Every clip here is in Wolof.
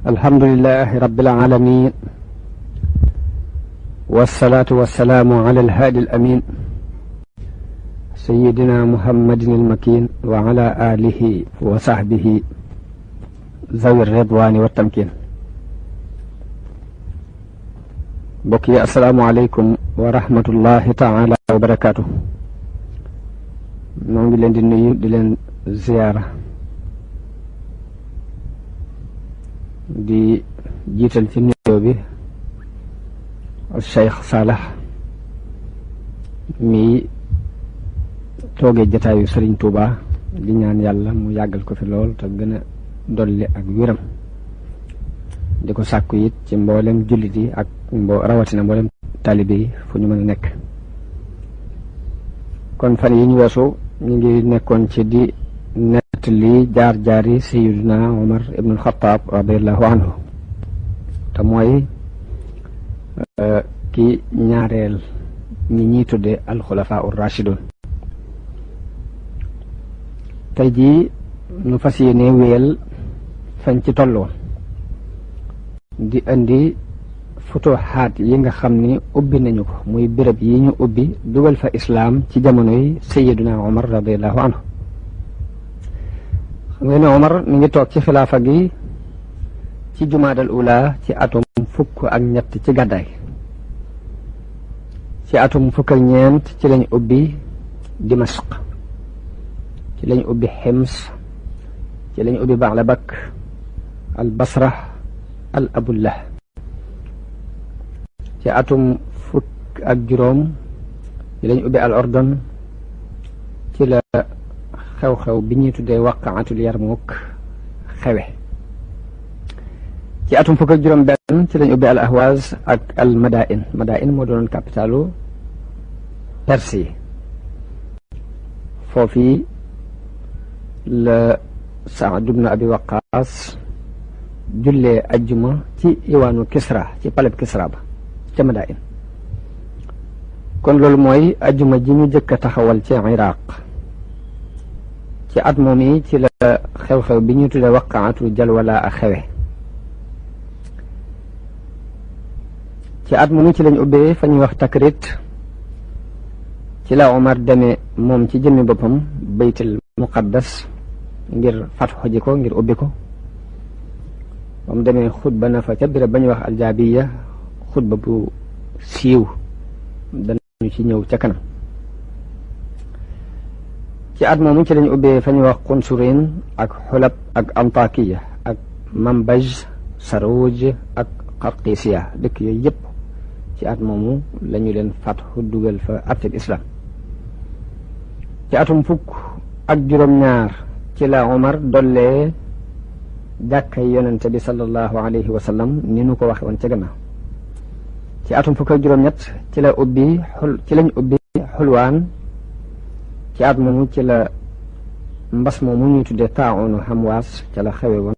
alhamdulillahi rabbil alamin wassalatu wassalamu ala alhaadi alamin sayyidina muhammadin almakin wa ala alihi wa sahbihi zawi ridwani wa tamkin. mbokk yi assalaamu aleykum wa rahmatullahi taala wa barakatuh. noo ngi leen di nuyu di leen ziyaara di jiital ci nuyoo bi Cheikh Salah mi toogee jataayu Sëriñ Tuuba di ñaan yàlla mu yàggal ko fi lool te gën a dolli ak wéram di ko sàkku it ci mboolem jullit yi ak rawatina mboolem taalibe yi fu ñu mën a nekk. kon fan yi ñu weesu ñu ngi nekkoon ci di nettali jaar-jaari Sayyiduna Umar ibnul Xattaab radiyallahu anhu te mooy ki ñaareel ñi ñuy tudde alxulafaa ur-raashidun. tey jii ñu fas yéene wéyal fañ ci tolloon di indi futuhaat yi nga xam ni ubbi nañu ko muy béréb yi ñu ubbi dugal fa islaam ci jamonoy Sayyiduna Umar radiyallahu anhu. xam ngeen ne Umar mi ngi toog ci xilaafa gi ci jumaadal ula ci atum fukk ak ñett ci gàddaay. ci atum fukk ak ñeent ci lañ ubbi Dimashq, ci lañ ubbi Hims, ci lañ ubbi Ba'labak, al Basra, al Abullah. ci atum fukk ak juróom ci lañ ubbi al Ordon, ci la xew-xew bi ñuy tuddee waqaatul Yarmuk xewe. ci atum fukk ak juróom benn ci lañ ubbi al Ahwaz ak al Madain. Madain moo doonoon capitalu Perse. foofii la Saad ibn Abi Waqaas jullee ajjuma ci iwaanu Kisra, ci paleb Kisra ba ca Madain. kon loolu mooy ajjuma ji ñu jëkk a taxawal ci Iraq. ci at moom yi ci la xew-xew bi ñu tuddee waqaatu Jalwala ak xewe. ci at moom yi ci lañ ubbee fa ñuy wax Takrit. ci la Omar demee moom ci jëmmi boppam baytul muqaddas ngir fatxu ji ko, ngir ubbi ko. ba mu demee xutba na fa ca béréb ba ñuy wax Aljaabiya, xutba bu siiw danañu ci ñëw ca kanam. ci at moomu ci lañ ubbee fa ñuy wax Qunsurin ak Xulab ak Antakiya ak Manbaj, Saruj ak Qarqisiya. dëkk yooyu yëpp ci at moomu lañu leen fatxu dugal fa atteb islam. ci atum fukk ak juróom-ñaar ci la Omar dollee jàkkay yonente bi sallallahu alayhi wa sallam ni nu ko waxe woon ca gannaaw. ci atum fukk ak juróom-ñett ci la lañ ubbi Xulwaan. ci at moomu ci la mbas moomu ñuy tuddee taa'unu Hamwaas ca la xewe woon,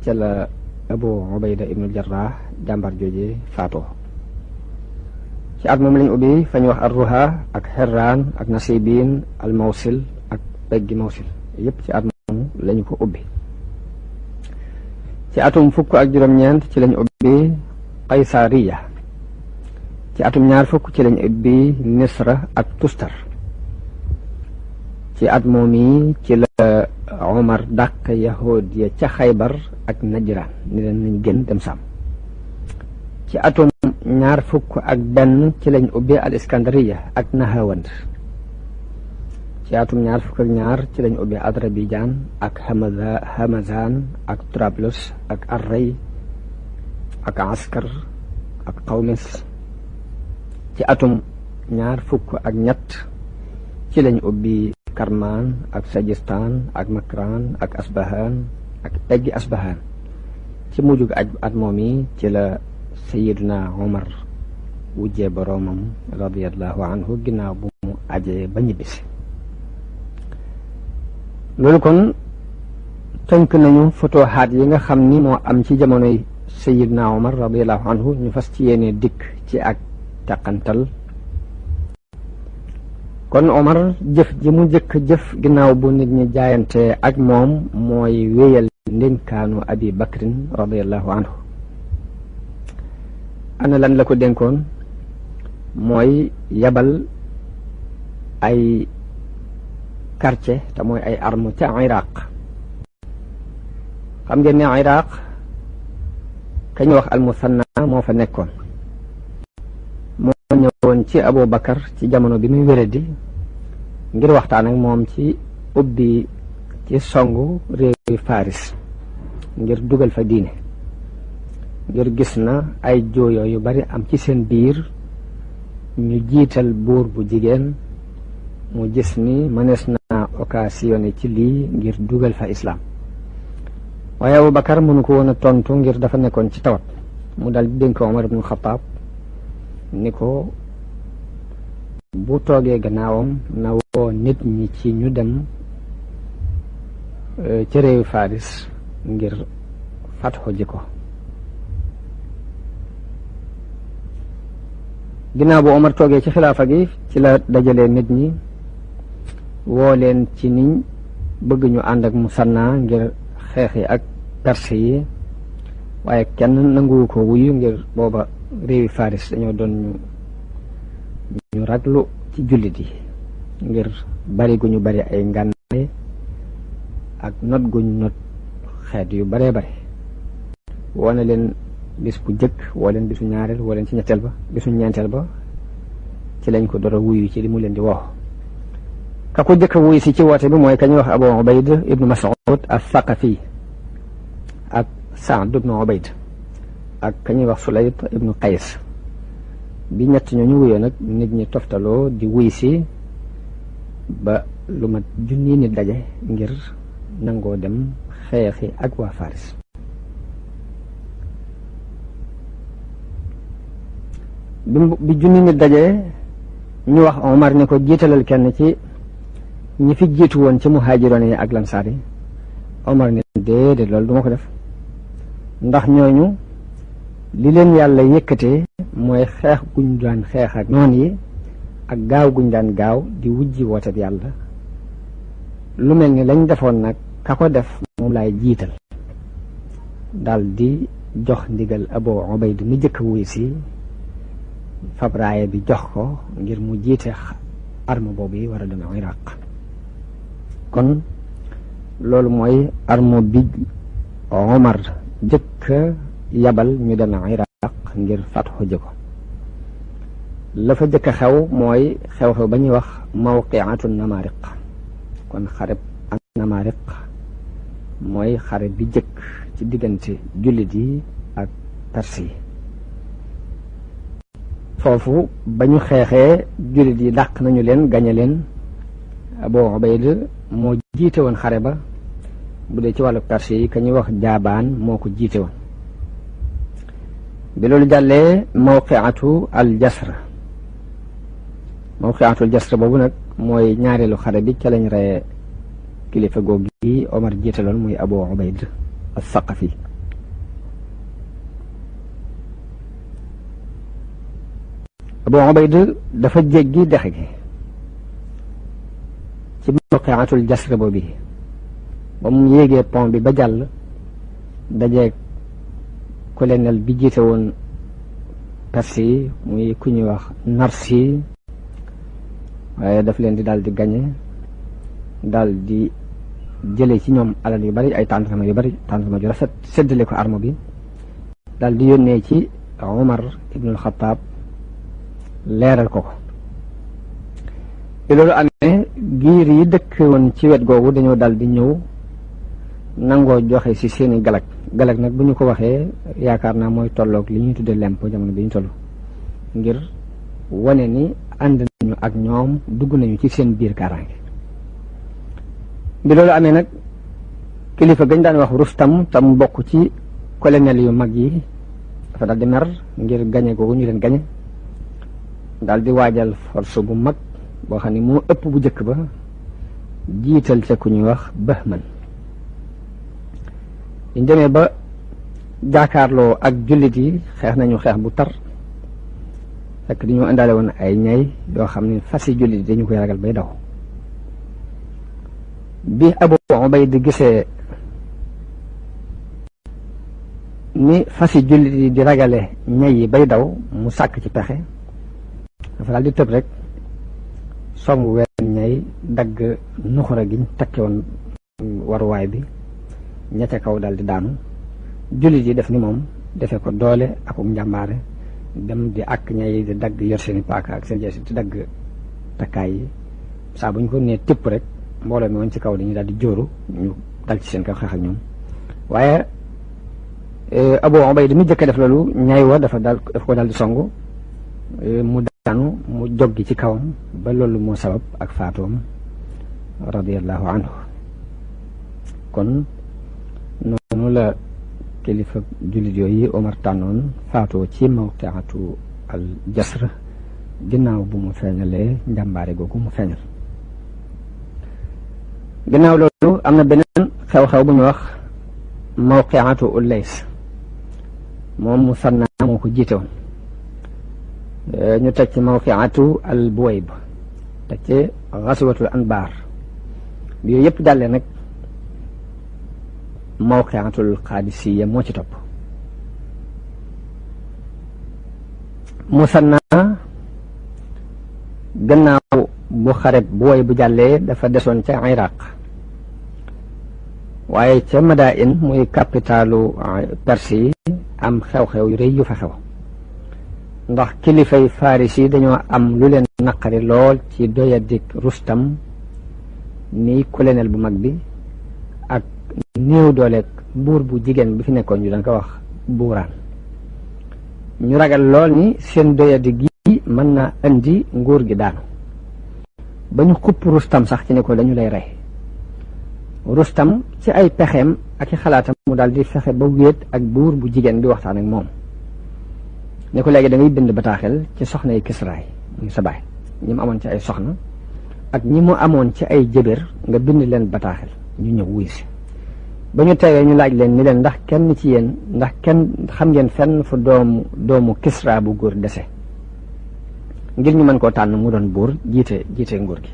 ca la Abu Ubayda ibnul Jarrah jàmbar jooje faatoo. ci at moomu lañ ubbi fa ñu wax Ar-Ruha ak Hirraan ak Nasibin, al Mawsil ak peggi Mawsil. yëpp ci at moomu lañu ko ubbi. ci atum fukk ak juróom-ñeent ci lañ ubbi Qaysariya. ci atum ñaar fukk ci lañ ubbi Nisra ak Tustar. ci at moom yi ci la Omar dàq yahud ya ca Xaybar ak Najraan ni leen nañ gën dem sàmm. ci atum ñaar fukk ak benn ci lañ ubbi al Iskandariya ak Nahawand. ci atum ñaar fukk ak ñaar ci lañ ubbi Adrabijaan ak Hamazan ak Trablus ak Array ak Askar ak Qawmis. ci atum ñaar fukk ak ñett ci lañ ubbi Karmaan ak Sajistaan ak Makran ak Asbahan ak eggi Asbahan. ci mujjug at moom yi ci la Sayyiduna Umar wujjee boroomam radiyallahu anhu ginnaaw bu mu ajee ba ñibbisi. loolu kon tënk nañu futuhaat yi nga xam ni moo am ci jamonoy Sayyiduna Umar radiyallahu anhu. ñu fas ci yéene dikk ci ak teqantal. kon Omar jëf ji mu jëkk jëf ginnaaw bu nit ñi jaayante ak moom mooy wéyal ndénkaanu abi bakrin radiallahu anhu. ana lan la ko dénkoon mooy yabal ay quartier te mooy ay arme ca Iraq. xam ngeen ne Iraq kañ wax al-Musanna moo fa nekkoon, moo ñëwoon ci Abu Bakar ci jamono bi muy wéradi ngir waxtaan ak moom ci ubbi ci songu réewi Faris ngir dugal fa diine, ngir gis na ay jooyoo yu bari am ci seen biir, ñu jiital buur bu jigéen, mu gis ni mënees na occasionné ci lii ngir dugal fa islam. waaye Abu Bakar mënu ko woon a tontu ngir dafa nekkoon ci tawat. mu dal di dénk Omar ibn Khattab ni ko bu toogee gannaawam na woo nit ñi ci ñu dem ci réewi Faris ngir fatxu ji ko. ginnaaw bu Omar toogee ci xilaafa gi ci la dajalee nit ñi, woo leen ci niñ bëgg ñu ànd ak Musanna ngir xeexi ak Perse yi, waaye kenn nanguwu ko wuyu ngir booba réewi Faris dañoo doon ñu raglu ci jullit yi ngir bari gu ñu bari ay ngànnaay ak not guñ not xeet yu baree bare. woo na leen bis bu jëkk, woo leen bisu ñaareel, woo leen ci ñetteel ba, bisu ñeenteel ba ci lañ ko door a wuyu ci li mu leen di woo. ka ko jëkk a wuyu si ci woote bi mooy kañuy wax Abu Ubayd ibnu Mas'ud al-Thaqafi ak Sa'd ibnu Ubayd ak kañuy wax Sulayt ibnu Qays. bi ñett ñooñu wuyoo nag nit ñi toftaloo di wuy si ba lu mat junni nit daje ngir nangoo dem xeexi ak waa Faris. bi junni nit daje ñu wax Omar ni ko jiitalal kenn ci ñi fi jiitu woon ci muhaajiroon yi ak lansaar yi. Omar ni déedéet loolu du ma ko def, ndax ñooñu li leen yàlla yëkkatee mooy xeex guñ daan xeex ak noon yi ak gaaw guñ daan gaaw di wujji woote bi yàlla. lu mel ni lañ defoon nag ka ko def moom laay jiital. dal di jox ndigal Abu Ubayd mi jëkk wuy si fabraaye bi jox ko ngir mu jiite arme boobu yi war a dem Iraq. kon loolu mooy arme bi Omar jëkk yabal ñu dem Iraq ngir fatxu ji ko. la fa jëkk xew mooy xew-xew ba ñuy wax mawqi'atu Namariq. kon xareb ak Namariq mooy xare bi jëkk ci diggante jullit yi ak Perse yi. foofu ba ñu xeexee jullit yi dàq nañu leen, gañe leen. Abu Ubayd moo jiite woon xare ba. bu dee ci wàllu Perse yi ka ñuy wax Jaabaan moo ko jiite woon. bi loolu jàllee mawqi'atu al Jasr. mawqi'atu al Jasr boobu nag mooy ñaareelu xare bi ca lañ reye kilifa googu yi Omar jiite loon muy Abu Ubayd as-Saqafi. Abu Ubayd dafa jéggi dex gi ci mawqi'atul Jasr boobu ba mu yéegee pont bi ba jàll dajeeg colonel bi jiite woon Perse yi muy ku ñuy wax Narsi, waaye daf leen di daal di gañe, daal di jëlee ci ñoom alal yu bari, ay tàndarma yu bari, tàndarma ju rafet, séddale ko arme bi, daal di yónnee ci Omar ibnul Xattaab leeral ko ko. te loolu amee giir yi dëkk woon ci wet googu dañoo daal di ñëw nangoo joxe ci seeni galag. galag nag bu ñu ko waxee yaakaar naa mooy tolloog li ñuy tuddee lempo jamono bi ñu toll, ngir wane ni ànd nañu ak ñoom, dugg nañu ci seen biir kaaraange. bi loolu amee nag kilifa gañ daan wax Rustam tam bokk ci colonel yu mag yi dafa daal di mer ngir gañe googu ñu leen gañe, daal di waajal force bu mag boo xam ne moo ëpp bu njëkk ba, jiital ca ku ñuy wax Bahman. ñu demee ba jaakaarloo ak jullit yi xeex nañu xeex bu tar, fekk dañoo indaale woon ay ñay yoo xam ne fas yi jullit yi dañu koy ragal bay daw. bi Abu Ubayd gisee ni fasi jullit yi di ragale ñay yi bay daw mu sàkk ci pexe dafa daal di tëb rek songu wenn ñay dagg nuxura giñ takke woon waruwaay bi ña ca kaw daal di daanu jullit yi def ni moom defe ko doole ak njàmbaare dem di ak ñay di dagg yor seeni paaka ak seen jeesi di dagg takkaay yi saa bu ñu ko nee tipp rek mbooloo mi woon ci kaw dañu daal di jóoru ñu dal ci seen kaw xeex ak ñoom waaye Abu Ubayda mi jëkk def loolu ñay wa daf ko daal di songu mu daanu mu joggi ci kawam ba loolu moo sabab ak faatoom radiyallahu anhu kon noonu la kilifa jullit yooyu Omar tànnoon faatoo ci mawqiatu al jasr ginnaaw bu mu feeñalee njàmbaare googu mu feeñal ginnaaw loolu am na beneen xew-xew bu ñu wax mawqiatu Ulays moom Musanna moo ko jiite woon ñu teg ci mawqiatu al Buwayb teg ci ghazwatul Anbar bi yooyu yëpp jàllee nag mawqiatul Qaadisiyya moo ci topp Musanna gannaaw bu xareb Buwayb bu jàllee dafa desoon ca Iraq waaye ca Madain muy capitalu Perse yi am xew-xew yu rëy yu fa xew ndax kilifay Faris yi dañoo am lu leen naqari lool ci doyadik Rustam ni colonel bu mag bi ak néew dooleeg buur bu jigéen bi fi nekkoon ñu daan ko wax buuraan ñu ragal lool ni seen doyadi gi mën na indi nguur gi daanu ba ñu xupp Rustam sax ci ne ko dañu lay rey Rustam ci ay pexeem ak i xalaatam mu daal di fexe ba wéet ak buur bu jigéen bi waxtaan ak moom ne ko léegi da ngay bind bataaxel ci soxna yi Kisra muy sa baay ñi mu amoon ci ay soxna ak ñi mu amoon ci ay jëbër nga bind leen bataaxel ñu ñëw wuy si ba ñu teewee ñu laaj leen ni leen ndax kenn ci yéen ndax kenn xam ngeen fenn fu doomu Kisra bu góor dese ngir ñu mën koo tànn mu doon buur jiite nguur gi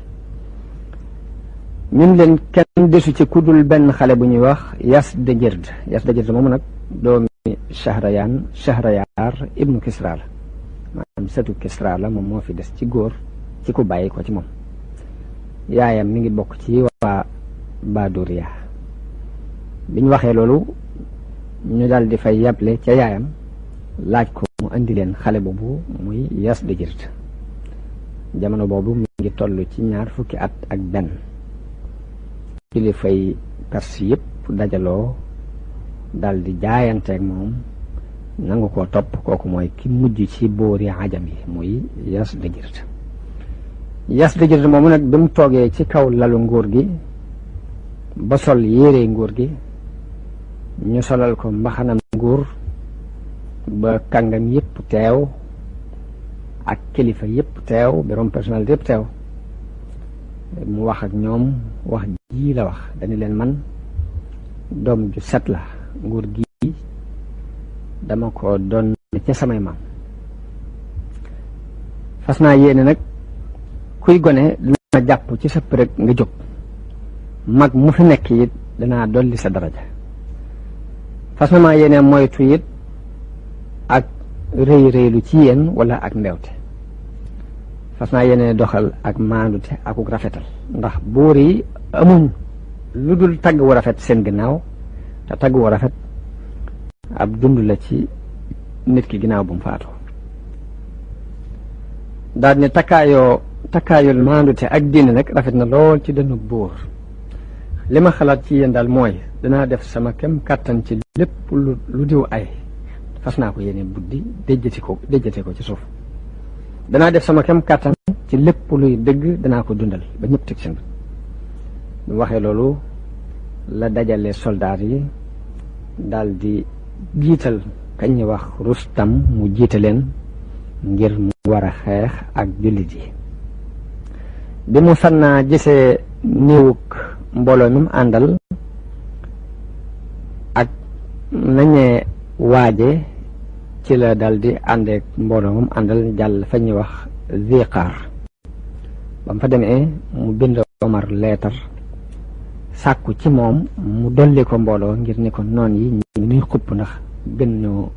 ñun leen kenn desu ci kudul benn xale bu ñuy wax Yazdajird moomu nag doomi Shahrayar ibnu Kisra la maanaam sëtu Kisra la moom moo fi des ci góor ci ku bàyyi ko ci moom yaayam mi ngi bokk ci waa Baduriya biñ waxee loolu ñu daal di fay yable ca yaayam laaj ko mu indi leen xale boobu muy Yazdajird jamono boobu mi ngi toll ci 20 fukki at ak benn kilifay Perse yëpp dajaloo dal di jaayanteeg moom nangu koo topp kooku mooy ki mujj ci boori ajam yi muy Yazdajird moomu nag bi mu toogee ci kaw lalu nguur gi ba sol yére nguur gi ñu solal ko mbaxanam nguur ba kàngam yëpp teew ak kilifa yëpp teew borom personnalité yëpp teew mu wax ak ñoom wax ji la wax dañu leen man doom ju set la nguur gi dama ko doon ca samay maam fas naa yéene nag kuy gone dina jàpp ci sa përëg nga jóg mag mu fi nekk it danaa dolli sa daraja fas na maa yéene moytu it ak rëy-rëylu ci yéen wala ak mbewte fas naa yéene doxal ak maandute akuk rafetal ndax buur yi amuñ lu dul tagg wu rafet seen gannaaw te tagg wu rafet ab dund la ci nit ki ginnaaw bu mu faatoo daal ne takkaayul maandute ak diine nag rafet na lool ci dënnu buur li ma xalaat ci yéen daal mooy danaa def sama kem kàttan ci lépp lu diw ay fas naa ko yéene buddi déjjate ko ci suuf danaa def sama kem kàttan ci lépp luy dëgg danaa ko dundal ba ñëpp teg seen bët bu waxee loolu la dajale soldaar yi daal di jiital kañ ñuy wax Rustam mu jiite leen ngir mu war a xeex ak jullit yi bi mu sannaa gisee néewuk mbooloo mi mu àndal ak nañee waaje ci la dal di àndeek mbooloo mu àndal jàll fa ñuy wax Ziqaar ba mu fa demee mu bind Omar leetar sàkku ci moom mu dolli ko mbooloo ngir ni ko noon yi ñu nuy xupp ndax gën ñoo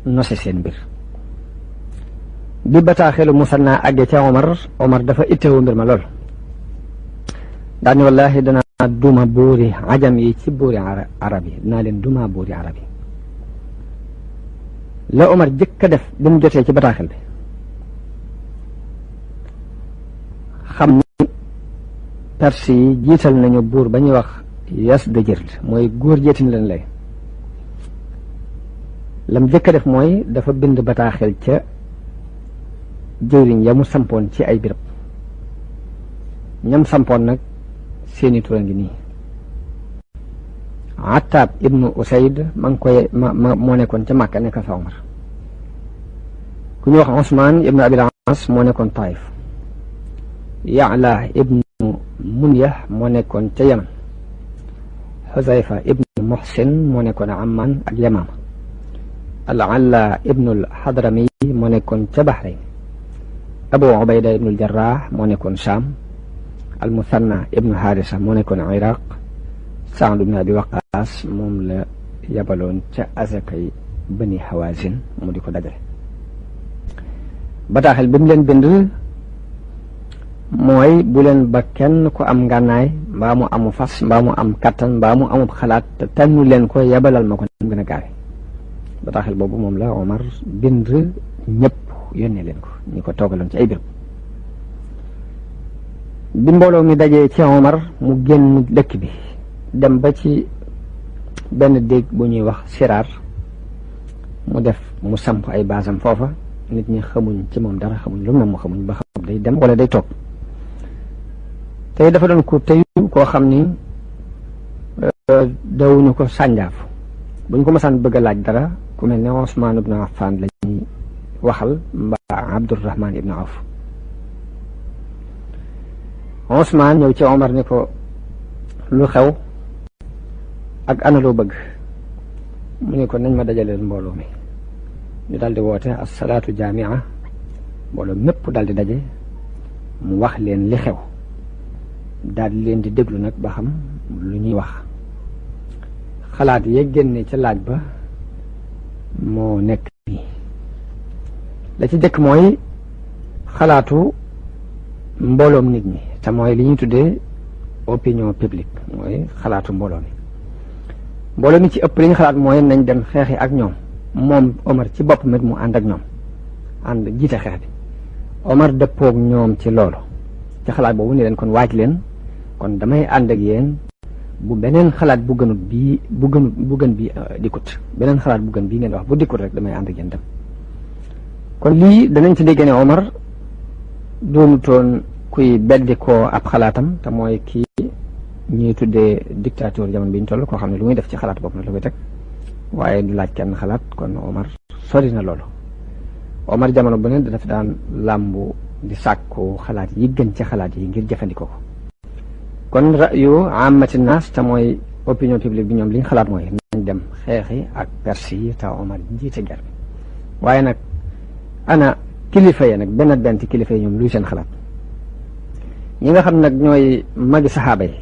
nose seen mbir. bi bataaxelu Musanna àggee ca Omar dafa itteewu mbir ma lool daani wallahi danaa duma buuri ajam yi ci buuri arab yi dinaa leen duma buuri arab yi. la Omar jëkk a def bi mu jotee ci bataaxel bi xam ni perse yi jiital nañu buur ba ñuy wax Yazdajird mooy góor jeetin leen lay lam jëkk a def mooy dafa bind bataaxel ca jëwriñ ya mu sampoon ci ay birab ñam sampoon nag seeni tura ngi nii. Attab ibnu Usayd ma ngi koy moo nekkoon ca Màkka nekk fa Omar. ku ñu wax Usmaan ibnu Abil As moo nekkoon Taif. Ya'la ibnu Munyah moo nekkoon ca Yaman. Xuzayfa ibnu Muhsin moo nekkoon Amman ak Yamaama. Al-Alla ibnu al-Hadrami moo nekkoon ca Bahrayn. Abu Ubayda ibnu al-Jarrah moo nekkoon Sham. Al-Musanna ibnu Harisa moo nekkoon Iraq. Saad ibnu Abi Waqaas moom la yabaloon ca azakay Bani Hawazin mu di ko dajale. bataaxel bi mu leen bind mooy bu leen ba kenn ko am ngànnaay mbaa mu amu fas mbaa mu am kattan mbaa mu amub xalaat te tànnu leen ko yabalal ma ko nam gën a gaawe. bataaxel boobu moom la Omar bind ñëpp yónnee leen ko ñi ko toogaloon ci ay béréb. bi mbooloo mi dajee ci Omar mu génn dëkk bi dem ba ci benn déeg bu ñuy wax Siraar mu samp ay baasam foofa nit ñi xamuñ ci moom dara xamuñ lu mu xamuñ ba xam day dem wala day toog. tey dafa doon ko teyu koo xam ni dawuñu ko sànjaaf buñ ko masaan bëgg a laaj dara ku mel ne Usmaan ibnu Affaan la ñuy waxal mbaa Abdurrahmaan ibnu Awf. Usmaan ñëw ci Omar ni ko lu xew ak ana loo bëgg mu ne ko nañ ma dajaleel mbooloo mi ñu daldi woote as-salaatu jaami'a mbooloo mépp daldi daje mu wax leen li xew daldi leen di déglu nag ba xam lu ñuy wax. xalaat yee génne ca laaj ba moo nekk nii la ci jëkk mooy xalaatu mbooloom nit ñi te mooy li ñuy tuddee opinion publique mooy xalaatu mbooloo mi ci ëpp li ñu xalaat mooy nañ dem xeexi ak ñoom moom Omar ci bopp mit mu ànd ak ñoom ànd jiite xeex bi. Omar dëppoog ñoom ci loolu ci xalaat boobu ni leen kon waaj leen kon damay ànd ak yéen bu beneen xalaat bu gën bii dikkut beneen xalaat bu gën bii ngeen wax bu dikkut rek damay ànd ak yéen dem. kon lii danañ ci dégg ne Omar doonutoon kuy beddi koo ab xalaatam te mooy kii ñuy tuddee dictateur jamono bi ñu toll koo xam ne lu muy def ci xalaat boobu nag la koy teg waaye du laaj kenn xalaat kon Omar sori na loolu. Omar jamono bu ne daf daan làmbu di sàkku xalaat yi gën ci xalaat yi ngir jëfandikoo ko. kon ra'yu amati naas te mooy opinion publique bi ñoom li ñu xalaat mooy nañ dem xeexi ak Perse yi te Omar jiite guerre bi waaye nag ana kilifa yi nag benn ci kilifa yi ñoom luy seen xalaat. ñi nga xam nag ñooy magi saxaaba yi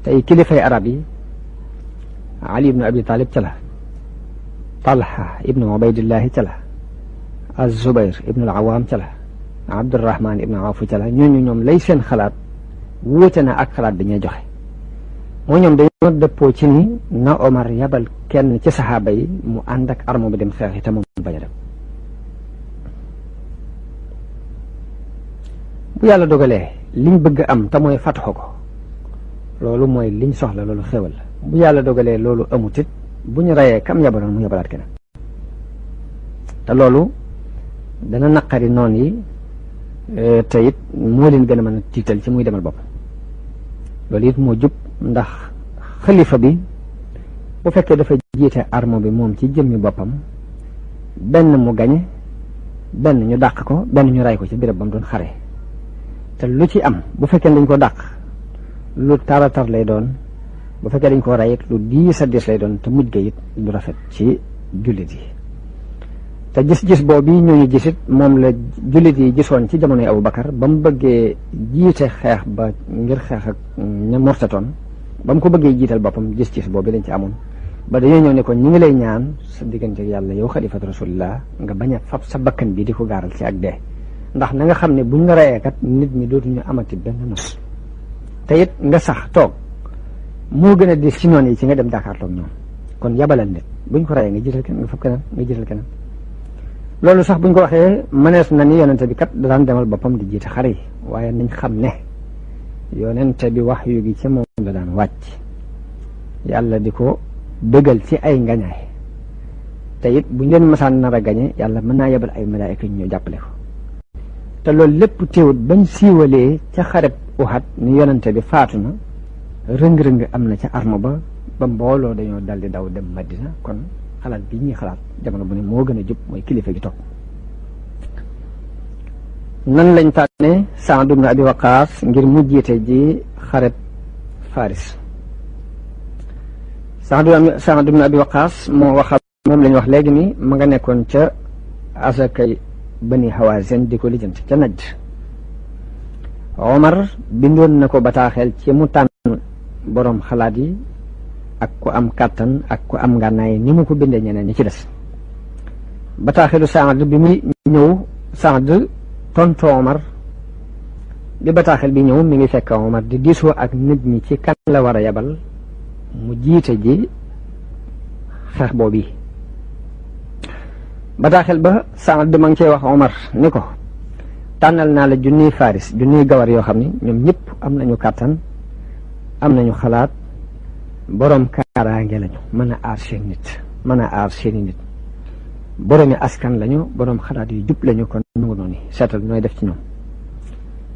tey kilifay arab yi Ali ibnu Abi Talib ca la Talha ibnu Ubaydillahi ca la Az-Zubayr ibnu al-Awwam ca la Abdurrahman ibnu Awf ca la ñooñu ñoom lay seen xalaat wuute na ak xalaat bi ñuy joxe moo ñoom dañoo dëppoo ci ni na Omar yabal kenn ci saxaaba yi mu ànd ak armo bi dem xeex yi te moom bañ a dem. bu yàlla dogalee liñ bëgg am te mooy fatxo ko loolu mooy liñ soxla loolu xéwal la bu yàlla dogalee loolu amut it bu ñu rayee kam yabaloon mu yabalaat keneen te loolu dana naqari noon yi te it moo leen gën a mën a tiital ci muy demal bopp. loolu it moo jub ndax xalifa bi bu fekkee dafa jiite armo bi moom ci jëmmi boppam benn mu gañe benn ñu dàq ko benn ñu ray ko ci béréb ba mu doon xare te lu ci am bu fekkee dañ ko dàq lu taratar lay doon bu fekkee dañ ko ray it lu diis a diis lay doon te mujj ga it du rafet ci jullit yi. te gis-gis boobu ñooñu gisit moom la jullit yi gisoon ci jamonoy Abubakar ba mu bëggee jiite xeex ba ngir xeex ak ña mortatoon ba mu ko bëggee jiital boppam gis-gis boobu lañ ci amoon ba dañoo ñëw ne ko ñi ngi lay ñaan sa diggante yàlla yow xalifatu rasulillah nga bañ a fab sa bakkan bi di ko gaaral ci ak dee ndax na nga xam ne buñ la rayee kat nit ñi dootuñu amati benn nos te it nga sax toog moo gën a di ci noon yi ci nga dem jàkkaarloog ñoom kon yabalal nit buñ ko rayee nga jiital keneen nga fab keneen nga jiital keneen loolu sax buñ ko waxee mënees na ni yonente bi kat da daan demal boppam di jiite xare yi waaye nañ xam ne yonente bi wax yu gi ci moom la daan wàcc yàlla di ko bëggal ci ay ngañaay te it buñ leen masaan nar a gañe yàlla mën naa yebal ay malaayika ñu jàppale ko te loolu lépp teewut bañ siiwalee ca xareb Uhud ni yonente bi faatu na rëng-rëng am na ca arme ba mbooloo dañoo daldi daw dem Madina kon xalaat bi ñuy xalaat jamono bu ne moo gën a jub mooy kilifa gi toog nan lañ tànne Saad ibn Abi Waqaas ngir mu jiite ji xareb Faris Saad ibn Abi Waqaas moo waxal moom lañ wax léegi ni ma nga nekkoon ca asakay Bani Hawazin di ko lijjanti ca Najd Omar bindoon na ko bataaxel ci mu tànn boroom xalaat yi ak ku am kàttan ak ku am ngànnaay ni mu ko bindee ñeneen ñi ci des bataaxelu Saad bi muy ñëw Saad tontu Omar bi bataaxel bi ñëw mi ngi fekk Omar di diisoo ak nit ñi ci kan la war a yabal mu jiite ji xeex boobu yi bataaxel ba Saad ma ngi cee wax Omar ni ko tànnal naa la junniy faris junniy gawar yoo xam ni ñoom ñëpp am nañu kàttan am nañu xalaat boroom kaaraange lañu mën a aar seen nit mën a aar seeni nit boroomi askan lañu boroom xalaat yu jub lañu kon nu ngi noonu seetal nooy def ci ñoom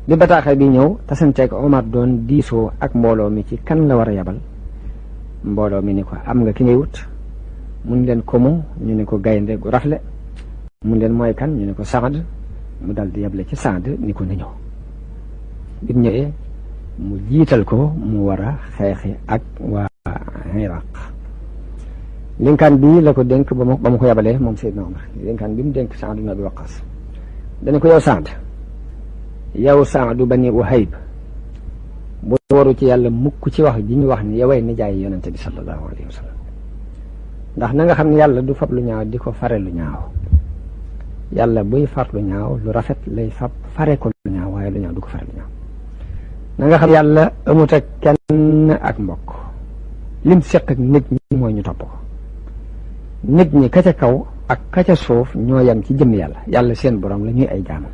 bi bataaxel bi ñëw tasanteeg Omar doon diisoo ak mbooloo mi ci kan la war a yabal mbooloo mi ni ko am nga ki ngay wut mun leen ko mu ñu ne ko gaynde gu rafle mun leen mooy kan ñu ne ko Saad mu dal di yable ci Saad ni ko na ñëw bi ñëwee mu jiital ko mu war a xeexi ak waa Iraq linkaan bii la ko dénk ba mu ko yabalee moom Seydina Omar linkaan bi mu dénk Saad ibn Abi Waqaas dana ko yow Saadu Bani Wahayb bu waru ci yàlla mukk ci wax ji ñu wax ni yoway nijaay yonente bi sallallahu alayhi wa sallam ndax na nga xam ne yàlla du fab lu ñaaw di ko fare lu ñaaw yàlla buy far lu ñaaw lu rafet lay fab fare ko lu ñaaw waaye lu ñaaw du ko fare lu ñaaw na nga xam yàlla amut ak kenn ak mbokk lim seq ak nit ñi mooy ñu topp ko nit ñi ka ca kaw ak ka ca suuf ñoo yem ci jëm yàlla yàlla seen borom la ñuy ay jaamam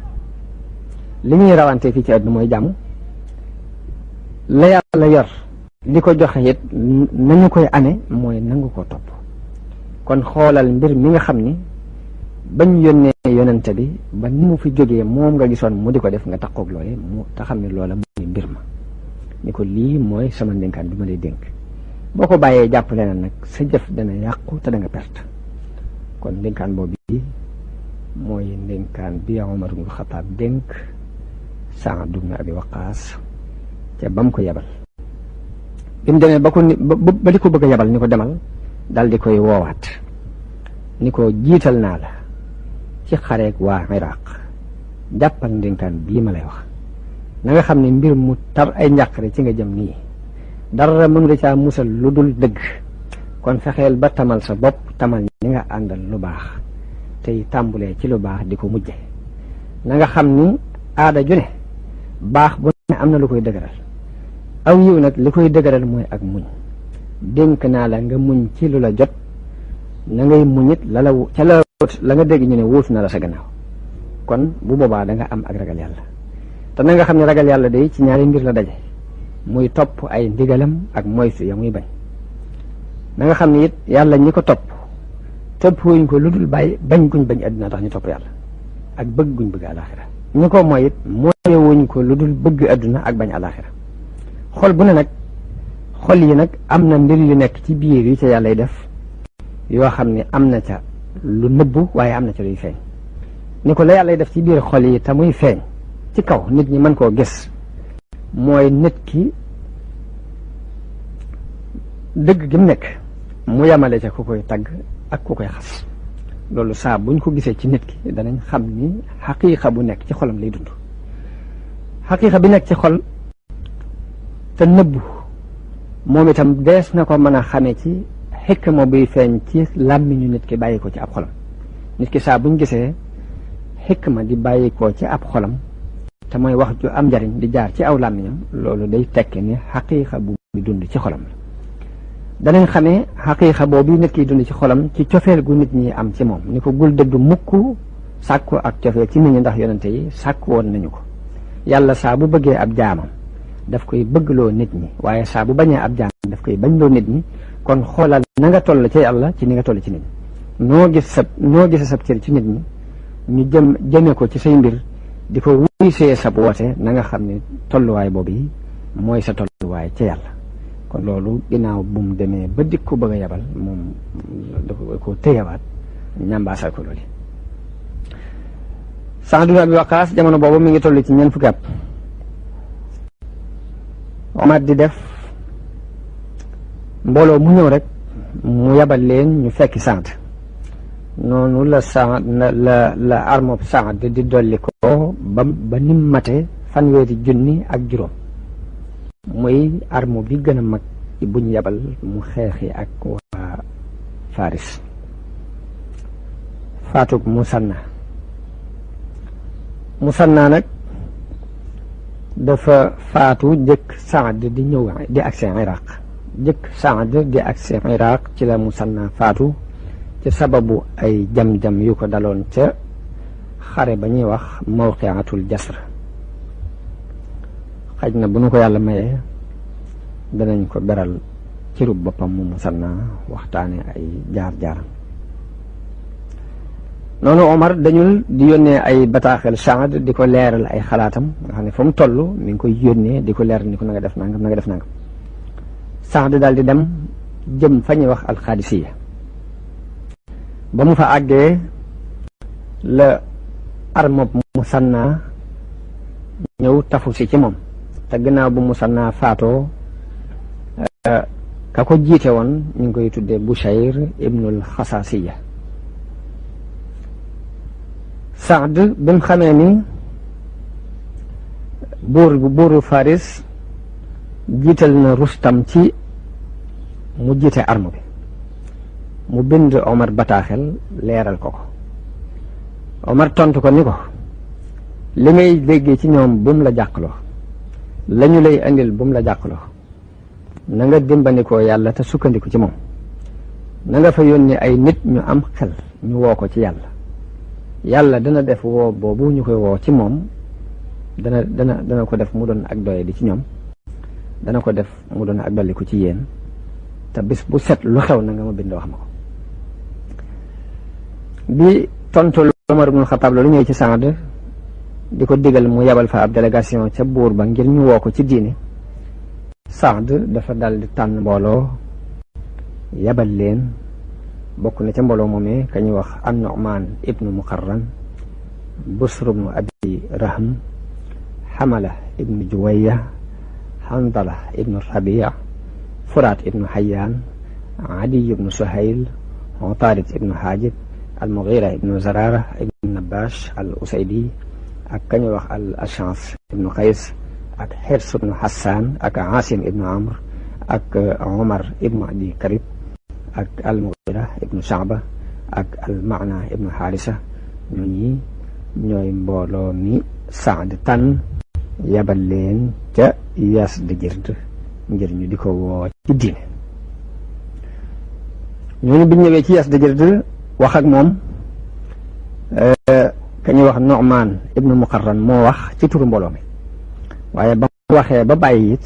li ñuy rawante fii ci àdduna mooy jàmm la yàlla yor li ko joxe it nañu koy amee mooy nangu ko topp kon xoolal mbir mi nga xam ni bañ yónnee yonente bi ba ni mu fi jógee moom nga gisoon mu di ko def nga takkoog loolee mu te xam ne loola mooy mbir ma ni ko lii mooy sama ndénkaan bi ma lay dénk boo ko bàyyee jàpp leneen nag sa jëf dana yàqu te da nga perte kon ndénkaan boobu mooy ndénkaan bi Omar ibn Khattab dénk Saad ibn Abi Waqaas ca bam ko yebal bi mu demee ba di ko bëgg a yebal ni ko demal dal di koy woowaat ni ko jiital naa la ci xareeg waa Iraq jàppal ndénkaan bii ma lay wax na nga xam ne mbir mu tar ay njàqare ci nga jëm nii dara mënu la caa musal lu dul dëgg kon fexeel ba tamal sa bopp tamal ñi nga àndal lu baax tey tàmbulee ci lu baax di ko mujje na nga xam ni aada ju ne baax bu ne am na lu koy dëgëral aw yiw nag li koy dëgëral mooy ak muñ dénk naa la nga muñ ci lu la jot na ngay muñit la nga dégg ñu ne wóotu na la sa gannaaw kon bu boobaa da nga am ak ragal yàlla te na nga xam ne ragal yàlla day ci ñaari mbir la daje muy topp ay ndigalam ak moytu ya muy bañ na nga xam ne it yàlla ñi ko topp wuñ ko lu dul bàyyi bañ guñ bañ àdduna tax ñu topp yàlla ak bëgg guñ bëgg alaxira ñi ko mooy it mooy wuñ ko lu dul bëgg àdduna ak bañ alaxira xol bu ne nag xol yi nag am na mbir yu nekk ci biir yi ca yàllay def yoo xam ne am na ca lu nëbbu waaye am na ca luy feeñ ni ko la yàllay def ci biir xol yi te muy feeñ ci kaw nit ñi mën koo gis mooy nit ki dëgg gi mu nekk mu yemale ca ku koy tagg ak ku koy xas loolu saa buñ ko gisee ci nit ki danañ xam ni xaqiiqa bu nekk ci xolam lay dund xaqiiqa bi nekk ci xol te nëbbu moom itam dees na ko mën a xamee ci xikma buy feeñ ci làmmiñu nit ki bàyyi ko ci ab xolam nit ki saa buñ gisee xikma di bàyyi ko ci ab xolam te mooy wax ju am njariñ di jaar ci aw làmmiñam loolu day tekki ni xaqiiqa bu muy dund ci xolam la danañ xamee xaqiiqa boobu nit kiy dund ci xolam ci cofeel gu nit ñi am ci moom ni ko gul dëddu mukk sàkku ak cofeel ci nit ñi ndax yonente yi sàkku woon nañu ko yàlla saa bu bëggee ab jaamam daf koy bëggloo nit ñi waaye saa bu bañee ab jaamam daf koy bañloo nit ñi kon xoolal na nga toll ci yàlla ci ni nga toll ci nit ñi noo gise sab cër ci nit ñi ñu jëme ko ci say mbir di ko wuysee sab woote na nga xam ne tolluwaay boobu yi mooy sa tolluwaay ci yàlla kon loolu ginnaaw bu mu demee ba dik ko bëgg a yabal moom dafa ko téyewaat ñambaasal ko loolu Saad ibn Abi Waqaas jamono boobu mi ngi toll ci ñeent fukki at Omar di def mbooloo mu ñëw rek mu yabal leen ñu fekki Saad noonu la Saad la armob Saad di dolli ko ba nim mate fanweeri junni ak juróom muy armo bi gën a mag buñ yabal mu xeexi ak waa Faris faatug Musanna nag dafa faatu jëkk Saad di ñëw di agsi Iraq jëkk Saad di agsi Iraq ci la Musanna faatu ci sababu ay jam-jam yu ko daloon ca xare ba ñuy wax mawqiatul Jasr xaj na bu nu ko yàlla mayee danañ ko beral ci rub boppam mu Musanna waxtaane ay jaar-jaaram noonu Omar dañul di yónnee ay bataaxel Saad di ko leeral ay xalaatam nga xam ne fa mu toll mi ngi koy yónnee di ko leeral ni ko na nga def nangam na nga def nangam Saad daal di dem jëm fa ñuy wax alxaadisiya ba mu fa àggee la armob Musanna ñëw tafu si ci moom te gannaaw bu Musanna faatoo ka ko jiite woon ñu ngi koy tuddee Bushayr ibnul Xasaasiya Saad bi mu xamee ni buuru Faris jiital na Rustam ci mu jiite arme bi mu bind Omar bataaxel leeral ko Omar tontu ko ni ko li ngay déggee ci ñoom bu mu la jàqloo la ñu lay indil bu mu la jàqloo na nga dimbandikoo yàlla te sukkandiku ci moom na nga fa yónni ay nit ñu am xel ñu woo ko ci yàlla dana def woo boobu ñu koy woo ci moom dana ko def mu doon ak doye di ci ñoom dana ko def mu doon ak dolliku ci yéen te bis bu set lu xew na nga ma bind wax ma ko bi tontu Umar ibn Xattaab loolu ñëw ci Saad di ko digal mu yabal fa ab délégation ca buur ba ngir ñu woo ko ci diine Saad dafa dal di tànn mbooloo yabal leen bokk na ca mbooloo moomee ka ñuy wax an-Nu'man ibnu Muqarran Busr ibnu Abi Rahm Hamala ibnu Juwayya Handala ibnu Rabi' Furaat ibnu Hayyan Adi ibnu Suhayl Utaarid ibnu Haajib al-Mughira ibnu Zarara ibnu Nabash al-Usaydi ak ka ñuy wax al-Ash'as ibnu Qays ak Hirs ibnu Hassan ak Asim ibnu Amr ak Omar ibnu Abi Karib ak al-Mughira ibnu Sha'ba ak al-Ma'na ibnu Harisa ñooñi ñooy mbooloo mi Saad tànn yabal leen ca Yazdijird ngir ñu di ko woo ci diine ñooñu biñ ñëwee ci Yazdijird wax ak moom ka ñuy wax Nu'man ibnu Muqarran moo wax ci turu mbooloo mi waaye ba mu waxee ba bàyyi it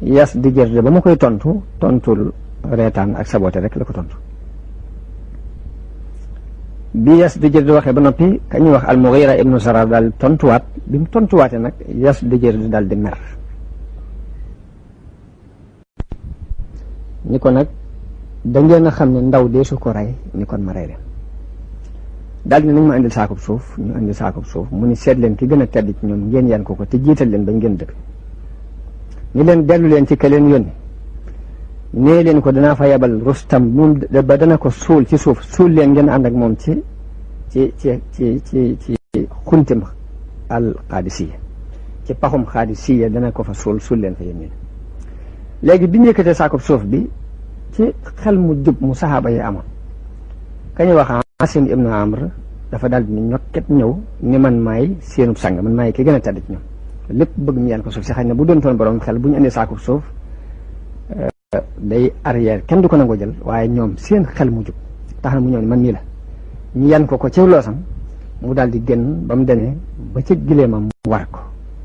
Yazdijird ba mu koy tontul reetaan ak saboté rek la ko tontu bi Yazdijird waxee ba noppi ka ñuy wax al-Mughira ibnu Zarar daal tontuwaat bi mu tontuwaatee nag Yazdijird daal di mer ni ko nag da ngeen a xam ne ndaw dee su ko rey ni kon ma rey leen daal di nañ ma indil saakub suuf ñu indil saakub suuf mu ni seet leen ki gën a tedd ci ñoom ngeen yan ko te jiital leen bañ ngeen dëkk ni leen dellu leen ci ka leen yónni nee leen ko danaa fa yabal Rustam moom ba dana ko suul ci suuf suul leen ngeen ànd ak moom ci xuntim al Qaadisiya ci paxum Qaadisiya dana ko fa suul leen fa yéen léegi bi ñu yëkkatee saakub suuf bi ci xel mu jub mu saxaaba yi amoon kañu wax Asim ibnu Amr dafa daal di ñokket ñëw ni man maay seenub sang man maay ki gën a tedd ci ñoom lépp bëgg ñu yan ko suuf si xëy na bu doon toon borom xel bu ñu indee saakub suuf day arrière kenn du ko nangoo jël waaye ñoom seen xel mu jub tax na mu ñëw ni man nii la ñu yan ko ci loosam mu daal di génn ba mu demee ba ca gileemam mu war ko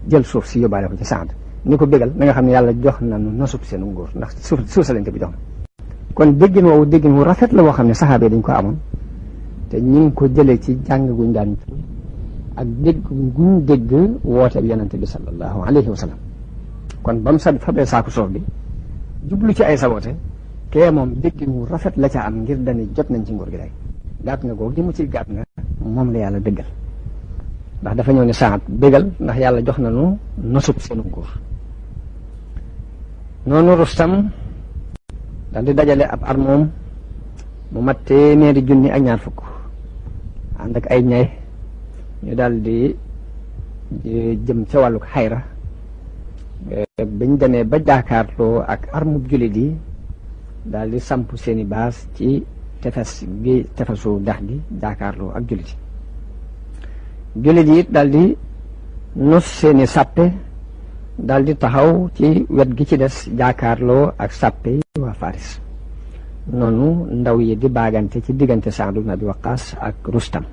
jël suuf si yóbbaale ko ci Saad ni ko bégal na nga xam ne yàlla jox nañu nosub seen nguur ndax suuf sa lañ ko bi jox na kon déggin woowu déggin wu rafet la boo xam ne saxaaba yi dañ ko amoon te ñu ngi ko jëlee ci jàng guñ daan ak dégg guñ dégg woote bi yonente bi sallallahu alayhi wa sallam kon ba mu fabee saaku suuf bi jublu ci ay saboote kee moom déggin wu rafet la ca am ngir dani jot nañ ci nguur gi day gàtt nga googu li mu ciy gàtt nga moom la yàlla dëggal ndax dafa ñëw ne Saad bégal ndax yàlla jox nañu nosub seenu nguur noonu Rustam daal di dajale ab armoom mu mat téeméeri junni ak ñaar fukk ànd ak ay ñay ñu daal di jëm ca wàlluk xayra biñ demee ba jaakaarloo ak armub jullit yi daal di samp seeni baas ci tefesu dex gi jaakaarloo ak jullit yi jullit yi daal di nos seeni sàppe daal di taxaw ci wet gi ci des jaakaarloo ak sàppe yi waa Faris noonu ndaw yi di baagante ci diggante Saad ibn Abi Waqqas ak Rustam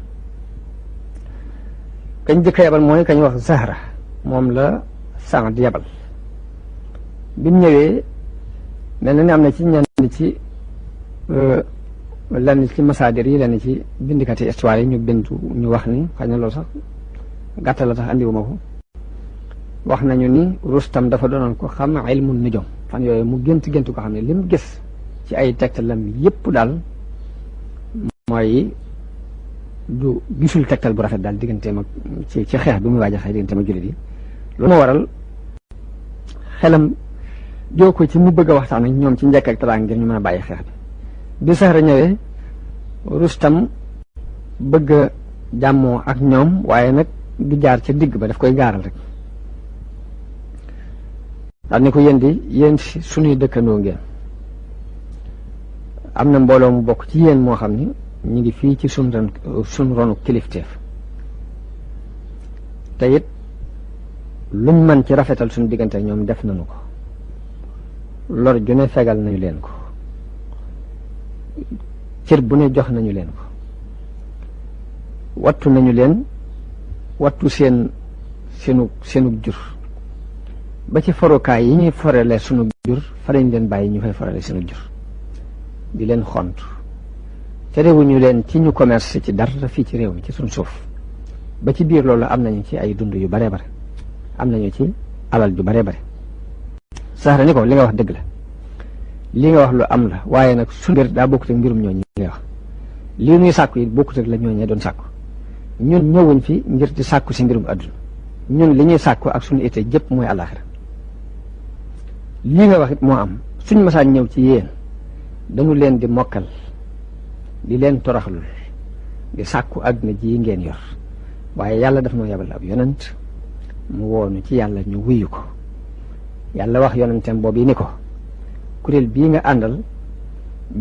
kañ jëkk yabal mooy kañ wax Zahra moom la Saad yabal bi mu ñëwee mel na ni am na ci ñenn ci lenn ci masaadir yi lenn ci bindikati histoire yi ñu wax ni xëy na loolu sax gàttal la tax andiwuma ko wax nañu ni Rustam dafa doonoon ko xam ilmu nujum fan yooyu mu gént ko xam ne li mu gis ci ay tegtalam yépp daal mooy du gisul tegtal bu rafet daal digganteem ak ci xeex bi muy waaj a xeex digganteem ak jullit yi loolu moo waral xelam joo ko ci mu bëgg a waxtaan ak ñoom ci njëkk ak teraanga ngir ñu mën a bàyyi xeex bi Sahra ñëwee Rustam bëgg a jàmmoo ak ñoom waaye nag du jaar ca digg ba daf koy gaaral rek daal ni ko yéen suñuy dëkkandoo ngeen am na mbooloo mu bokk ci yéen moo xam ni ñu ngi fii ci sun ronu kilifteef te it luñ mën ci rafetal suñu diggante ñoom def nañu ko lor ju ne fegal nañu leen ko cër bu ne jox nañu leen ko wattu nañu leen wattu seenu jur ba ci forukaay yi ñuy forale sunu jur fa lañ leen bàyyi ñu fay forale seenu jur di leen xont terewuñu leen ci ñu commerce ci dara fii ci réew mi ci suñ suuf ba ci biir loolu am nañu ci ay dund yu bare bare am nañu ci alal ju bare bare Sahra ni ko li nga wax dëgg la li nga wax lu am la waaye nag suñu mbir daa bokkut ak mbirum ñooñu ngay wax lii ñuy sàkku yi bokkut ak la ñooñee doon sàkku ñun ñëwuñ fi ngir di sàkku si mbirum àdduna ñun li ñuy sàkku ak suñu ité jëpp mooy àllaaxira lii nga wax it moo am suñ masaan ñëw ci yéen dañu leen di mokkal di leen toroxlul di sàkku àdduna ji ngeen yor waaye yàlla daf noo yabal ab yonent mu woonu ci yàlla ñu wuyu ko yàlla wax yonenteem boobu yi ni ko kuréel bii nga àndal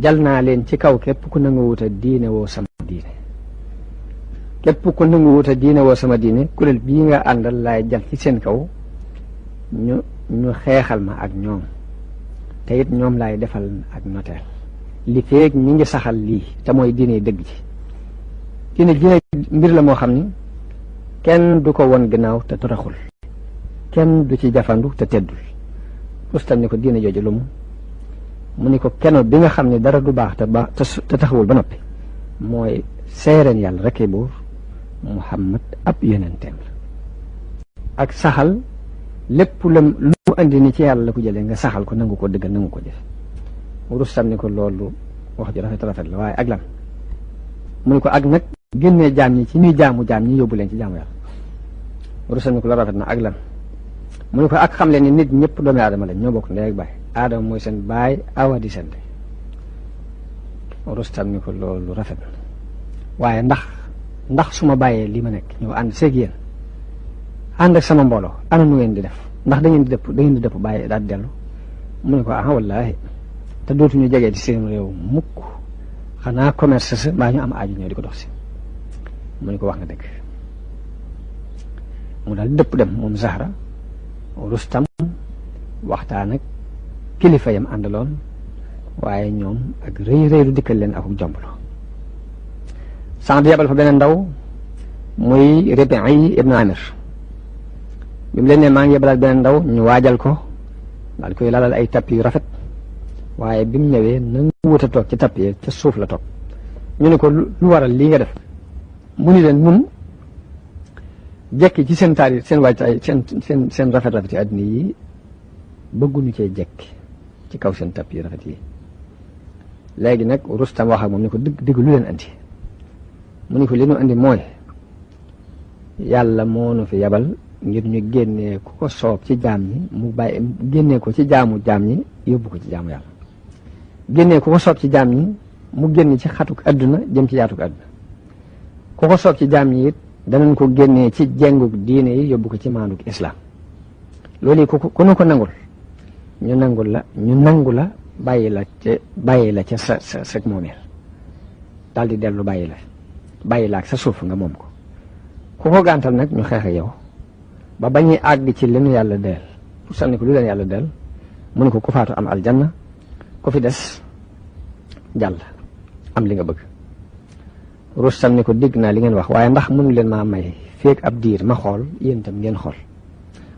jal naa leen ci kaw képp ku nangu wuta diine woo sama diine képp ku nangu wuta diine woo sama diine kuréel bii nga àndal laay jal ci seen kaw ñu xeexal ma ak ñoom te it ñoom laay defal ak noteel li feeg ñi ngi saxal lii te mooy diine dëgg ci diine mbir la moo xam ni kenn du ko won gannaaw te toroxul kenn du ci jafandu te teddul Rustam ni ko diine jooju lu mu ni ko keno bi nga xam ne dara du baax te taxawul ba noppi mooy seereen yàlla rekk buur Muhammad ab yonenteem la ak saxal lépp lu mu andi ni ci yàlla la ko jëlee nga saxal ko nangu ko dëggal nangu ko jëf Rustam ni ko loolu wax ju rafet la waaye ak lan mu ni ko ak nag génnee jaam ñi ci ñuy jaamu jaam ñi yóbbu leen ci jaamu yàlla Rustam ni ko la rafet na ak lan mu ni ko ak xam leen ni nit ñëpp doomi aadama lañ ñoo bokk ndey ak baay aadama mooy seen baay awa di seen ndey Rustam ni ko loolu rafet na waaye ndax su ma bàyyee li ma nekk ñëw ànd seeg yéen ànd ak sama mbooloo ana nu ngeen di def ndax da ngeen di dëpp bàyyi daal dellu mu ne ko wallaahi te dootuñu jegee ci seen réew mukk xanaa commerce sa mbaa ñu am aaju ñëw di ko dox si. mu ni ko wax nga dëgg. mu daal dëpp dem moom Zahra. Rustam waxtaan ak kilifa yam àndaloon waaye ñoom ak rëy rëy lu dikkal leen ak jomblo. Saad yabal fa beneen ndaw muy Rabi'i ibn Amir bi mu leen ne maa ngi yabalaat beneen ndaw ñu waajal ko daal koy lalal ay tapp yu rafet waaye bi mu ñëwee na wut a toog ci tapp yi ca suuf la toog. ñu ne ko lu waral lii nga def mu ni leen mun jekki ci seen taar yi seen waajtaay seen rafet yi àddina yi bëgguñu cee jekki ci kaw seen tapp yi rafet yi. léegi nag Rustam wax ak moom ni ko digg lu leen andi mu ni ko li nu andi mooy yàlla moo nu fi yabal ngir ñu génnee ku ko soob ci jaam ñi mu bàyyi génnee ko ci jaamu jaam ñi yóbbu ko ci jaamu yàlla génnee ku ko soob ci jaam ñi mu génn ci xatuk adduna jëm ci yaatuk adduna ku ko soob ci jaam ñi it danañ ko génnee ci jenguk diine yi yóbbu ko ci maanduk islam. loolu yi ku nu ko nangul ñu nangu la bàyyi la ca sa moomeel daal di dellu bàyyi la ak sa suuf nga moom ko. ku ko gàntal nag ñu xeex ak yow ba bañuy àgg ci leenu yàlla deel pour sànni ko lu leen yàlla deel mu ne ko ku faatu am aljanna ku fi des jàll am li nga bëgg. Rustam ni ko dégg naa li ngeen wax waaye ndax mënu leen maa may feek ab diir ma xool yéen itam ngeen xool.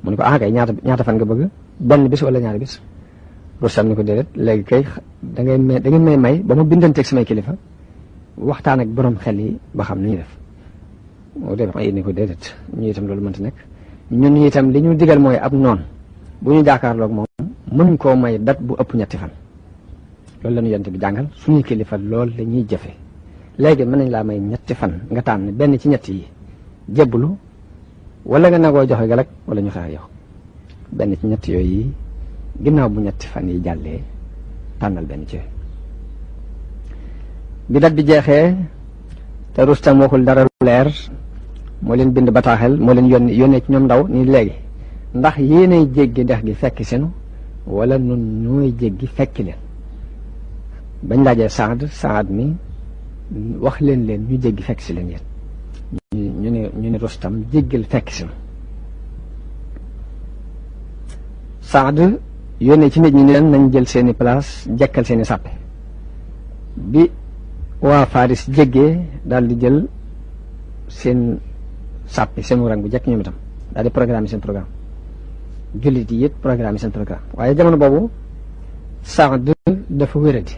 mu ne ko kay ñaata fan nga bëgg benn bis wala ñaari bis. Rustam ni ko déedéet léegi kay da ngeen may ba ma bindanteeg samay kilifa waxtaan ak borom xel yi ba xam ni ñuy def. moo def may ni ko déedéet ñu itam loolu mënta nekk ñun itam li ñu digal mooy ab noon bu ñu jaakaarloog moom mën koo may dat bu ëpp ñetti fan. loolu la ñu yonent bi jàngal suñuy kilifa lool la ñuy jëfe léegi mën nañ laa may ñetti fan nga tànn benn ci ñett yi jébbalu wala nga nagoo joxe galak wala ñu xeex yow benn ci ñett yooyu yi ginnaaw bu ñetti fan yi jàllee tànnal benn ci bi dat bi jeexee te Rustam waxul dara lu leer moo leen bind bataaxel moo leen yónnee ci ñoom ndaw ni léegi ndax yéenay jéggi dex gi fekk senu wala nun ñooy jéggi fekki leen. bañ laajee Saad mi wax leen ñu jéggi fekk si leen yéen ñu ne Rustam jéggal fekk si Saad yónnee ci nit ñi ni leen nañ jël seeni place jekkal seeni sàppe bi waa Faris jéggee daal di jël seen sàppi seen rang bu jekk ñoom itam daal di programme seen programme jullit yi it programme seen programme waaye jamono boobu Saad dafa wéradi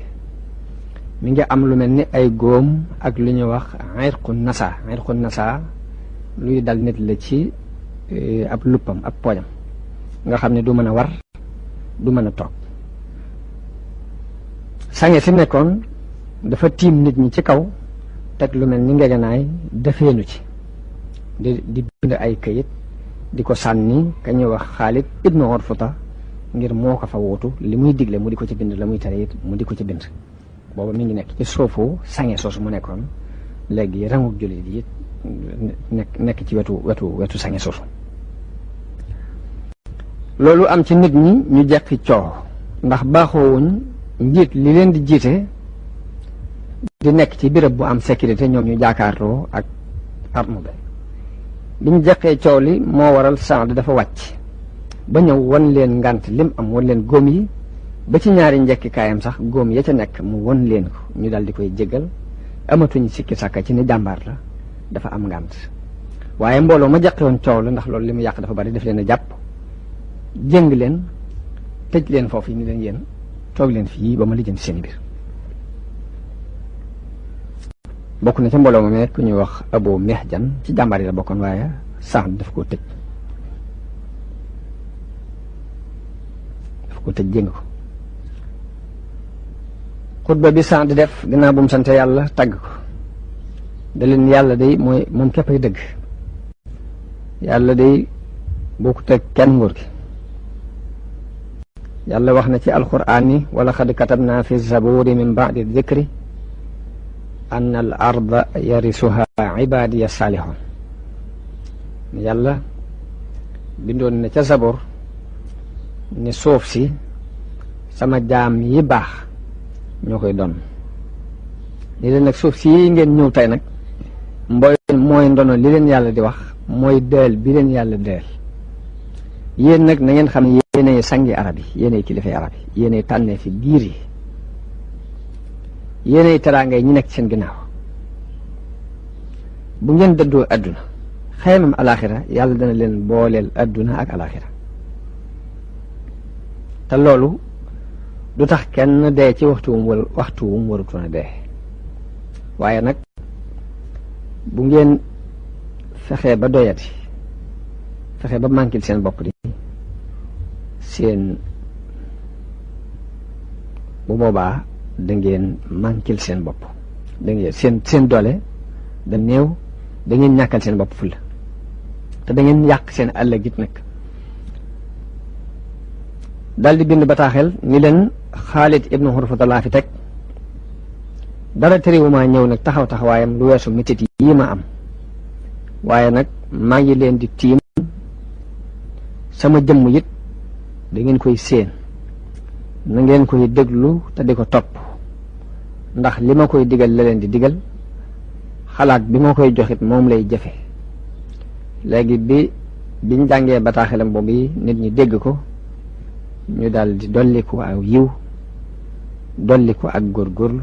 mi ngi am lu mel ni ay góom ak lu ñuy wax irqu nasa luy dal nit la ci ab luppam ab poojam nga xam ne du mën a war du mën a toog. sange si nekkoon dafa tiim nit ñi ci kaw teg lu mel ni ngegenaay defeenu ci di bind ay këyit di ko sànni ka ñuy wax Xaalid ibnu Urfuta ngir moo ko fa wootu li muy digle mu di ko ci bind la muy tere it mu di ko ci bind. booba mi ngi nekk ci suufu sange soosu mu nekkoon léegi ranguk jullit yi nekk ci wetu sange soosu. loolu am ci nit ñi ñu jekki coow ndax baaxoowuñ njiit li leen di jiite di nekk ci béréb bu am sécurité ñoom ñu jaakaarloo ak arme bi ñu jeqee coow li moo waral Saad dafa wàcc ba ñëw wan leen ngant lim am wan leen góom yi ba ci ñaari njekki kaayam sax góom ya ca nekk mu won leen ko ñu daal di koy jéggal amatuñ sikki sàkka ci ne jàmbaar la dafa am ngant. waaye mbooloo ma jaqe woon coow la ndax loolu li mu yàq dafa bari def leen a jàpp jëng leen tëj leen foofu yi ni leen yéen toog leen fii ba ma lijjanti seen biir. bokk na ca mbooloo ma ku ñuy wax Abu Mihjan ci jàmbaar yi la bokkoon waaye Saad daf koo tëj jëng ko. xutba bi Saad def ginnaaw bu mu sante yàlla tagg ko da leen yàlla day mooy moom képp ay dëgg yàlla day boo ko teg kenn nguur gi. yàlla wax na ci alquran ni wala xad katabna fi zaburi min baadi dikri an al arda yarisuha ibadiya salihun. yàlla bindoon na ca zabur ni suuf si sama jaam yi baax ñoo koy doon ni leen nag suuf si ngeen ñëw tey nag mooy ndono li leen yàlla di wax mooy deel bi leen yàlla deel yéen nag na ngeen xam ne yéenay sangi arab yi yéenay kilifay arab yi yéenay tànnee fi giir yi yéenay teraangay ñi nekk seen ginnaaw bu ngeen dëddoo adduna xeymam alaxira yàlla dana leen booleel adduna ak alaxira te loolu du tax kenn dee ci waxtu wum warutoon a dee waaye nag bu ngeen fexee ba doyati fexe ba mànkil seen bopp di seen bu boobaa da ngeen mànkil seen bopp da ngeen seen doole da néew da ngeen ñàkkal seen bopp fulla te da ngeen yàq seen àll git nag daldi bind bataaxel ni leen Xaalid ibnu Hurfata laa fi teg dara tëriwumaa ñëw nag taxawaayam lu weesu metit yi ma am waaye nag maa ngi leen di tiim sama jëmm it da ngeen koy séen na ngeen koy déglu te di ko topp ndax li ma koy digal la leen di digal xalaat bi ma koy joxit moom lay jëfe léegi biñ jàngee bataaxelam boobu nit ñi dégg ko ñu daal di dolliku aw yiw dolliku ak góorgóorlu